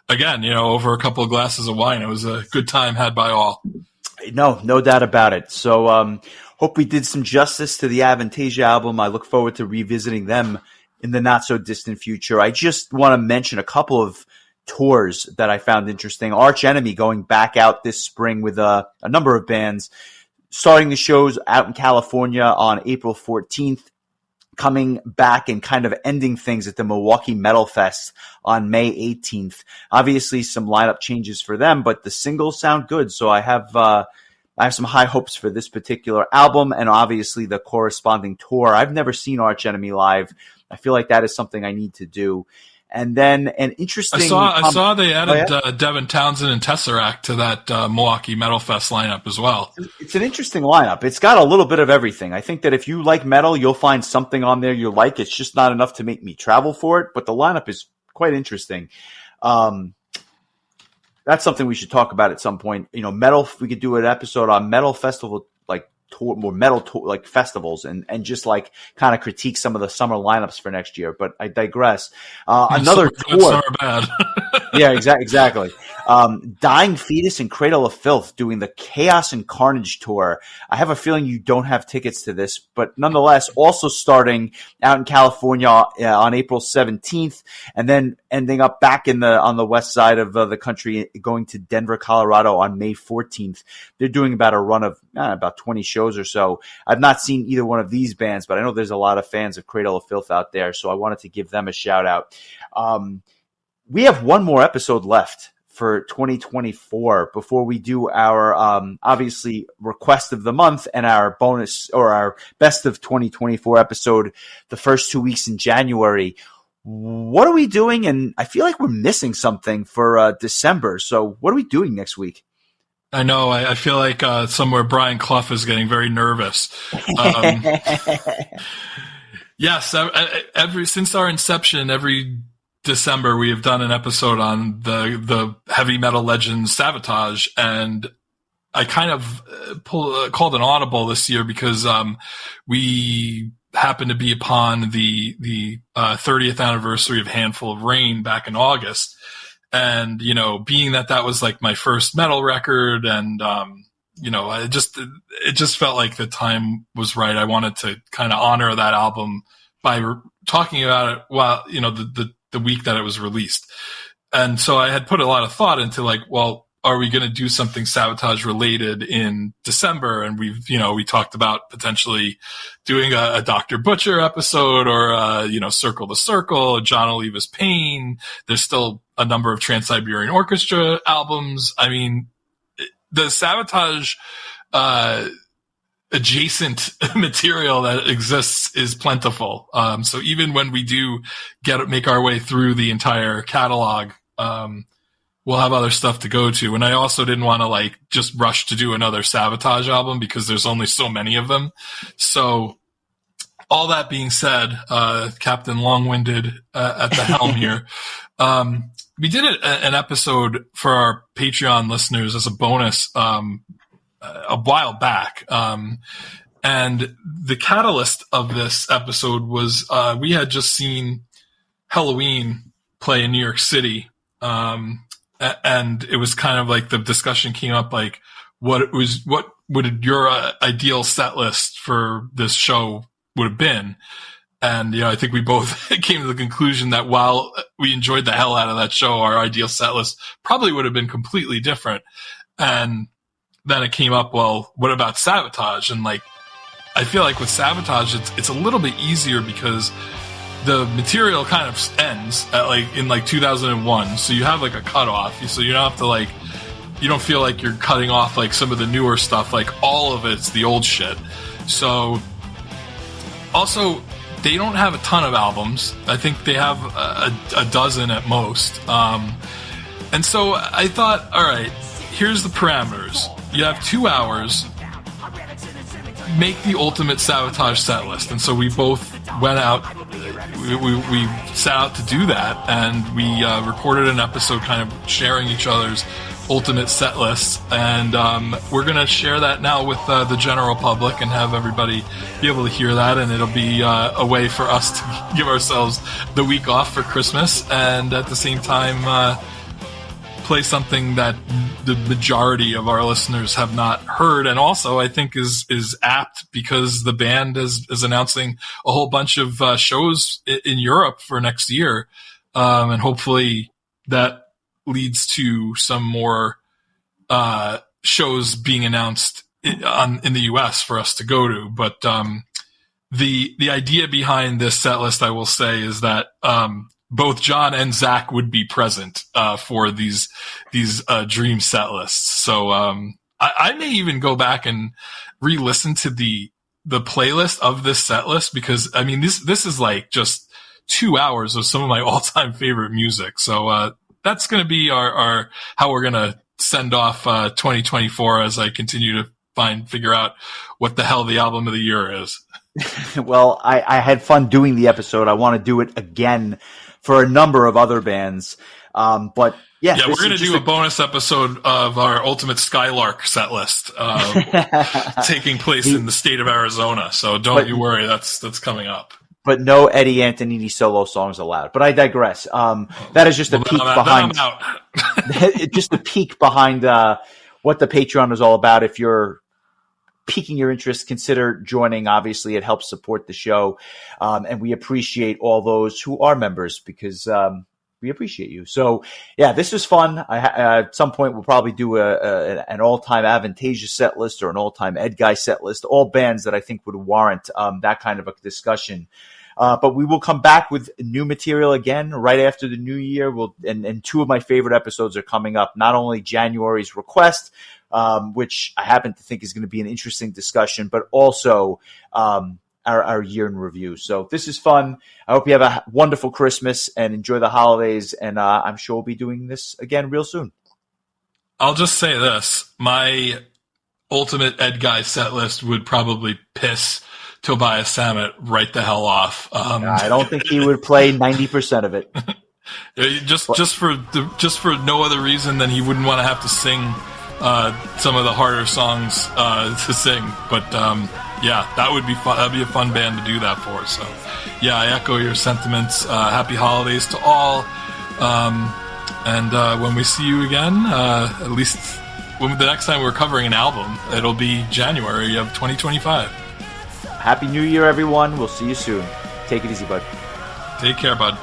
again, over a couple of glasses of wine, it was a good time had by all. No doubt about it. So, hope we did some justice to the Avantasia album. I look forward to revisiting them in the not so distant future. I just want to mention a couple of tours that I found interesting. Arch Enemy going back out this spring with a number of bands, starting the shows out in California on April 14th. Coming back and kind of ending things at the Milwaukee Metal Fest on May 18th. Obviously, some lineup changes for them, but the singles sound good. So I have some high hopes for this particular album, and obviously the corresponding tour. I've never seen Arch Enemy live. I feel like that is something I need to do. And then an interesting... I saw they added Devin Townsend and Tesseract to that Milwaukee Metal Fest lineup as well. It's an interesting lineup. It's got a little bit of everything. I think that if you like metal, you'll find something on there you like. It's just not enough to make me travel for it, but the lineup is quite interesting. That's something we should talk about at some point. Metal, we could do an episode on metal festival, like tour, more metal tour, like festivals, and just like kind of critique some of the summer lineups for next year. But I digress. Another tour. Summer bad. Yeah, exactly. Dying Fetus and Cradle of Filth doing the Chaos and Carnage tour. I have a feeling you don't have tickets to this, but nonetheless, also starting out in California on April 17th, and then ending up back on the west side of the country, going to Denver, Colorado on May 14th. They're doing about a run of about 20 shows or so. I've not seen either one of these bands, but I know there's a lot of fans of Cradle of Filth out there, so I wanted to give them a shout out. We have one more episode left for 2024 before we do our obviously request of the month and our bonus or our best of 2024 episode the first 2 weeks in January. What are we doing? And I feel like we're missing something for December. So what are we doing next week? I know. I feel like somewhere Brian Clough is getting very nervous. Yes, since our inception, every December we have done an episode on the heavy metal legend Savatage, and I kind of called an audible this year because we happened to be upon the 30th anniversary of Handful of Rain back in August, and being that was like my first metal record, and it just felt like the time was right. I wanted to kind of honor that album by talking about it while the week that it was released. And so I had put a lot of thought into like, well, are we going to do something Savatage related in December? And we talked about potentially doing a Dr. Butcher episode or, Circle to Circle, John Oliva's Pain. There's still a number of Trans-Siberian Orchestra albums. I mean, the Savatage, adjacent material that exists is plentiful. So even when we do make our way through the entire catalog, we'll have other stuff to go to. And I also didn't want to just rush to do another Savatage album because there's only so many of them. So all that being said, Captain Long-Winded at the helm here, we did an episode for our Patreon listeners as a bonus, a while back. And the catalyst of this episode was, we had just seen Halloween play in New York City. And it was kind of like the discussion came up, like, what would your ideal set list for this show would have been? And, I think we both came to the conclusion that while we enjoyed the hell out of that show, our ideal set list probably would have been completely different. And then it came up, well, what about Sabotage? And like, I feel like with Sabotage, it's a little bit easier because the material kind of ends at like in like 2001, so you have like a cutoff, so you don't have to like, you don't feel like you're cutting off like some of the newer stuff, like all of it's the old shit. So also they don't have a ton of albums. I think they have a dozen at most. And so I thought, all right, here's the parameters. You have 2 hours. Make the ultimate Sabotage set list. And so we both went out, we set out to do that, and we recorded an episode kind of sharing each other's ultimate set lists, and we're going to share that now with the general public and have everybody be able to hear that, and it'll be a way for us to give ourselves the week off for Christmas, and at the same time play something that the majority of our listeners have not heard, and also I think is apt because the band is announcing a whole bunch of shows in Europe for next year, and hopefully that leads to some more shows being announced in the US for us to go to. But the idea behind this set list, I will say, is that both John and Zach would be present for these dream set lists. So I may even go back and re-listen to the playlist of this set list, because I mean this is like just 2 hours of some of my all-time favorite music. So that's going to be our how we're going to send off 2024 as I continue to figure out what the hell the album of the year is. Well, I had fun doing the episode. I want to do it again for a number of other bands. But yeah, we're going to do a bonus episode of our Ultimate Skylark set list taking place in the state of Arizona. So don't you worry, that's coming up. But no Eddie Antonini solo songs allowed. But I digress. That is just a peek behind. Just a peek behind what the Patreon is all about. If you're piquing your interest, consider joining. Obviously, it helps support the show, and we appreciate all those who are members because we appreciate you. So, yeah, this was fun. At some point, we'll probably do an all-time Avantasia set list or an all-time Ed Guy set list, all bands that I think would warrant that kind of a discussion. But we will come back with new material again right after the new year. And two of my favorite episodes are coming up. Not only January's Request, which I happen to think is going to be an interesting discussion, but also our year in review. So this is fun. I hope you have a wonderful Christmas and enjoy the holidays. And I'm sure we'll be doing this again real soon. I'll just say this. My ultimate Ed Guy set list would probably piss Tobias Sammet right the hell off. I don't think he would play 90% of it. just for no other reason than he wouldn't want to have to sing some of the harder songs to sing. But yeah, that would be fun. That'd be a fun band to do that for. So yeah, I echo your sentiments. Happy holidays to all. And when we see you again, at least when the next time we're covering an album, it'll be January of 2025. Happy New Year, everyone. We'll see you soon. Take it easy, bud. Take care, bud.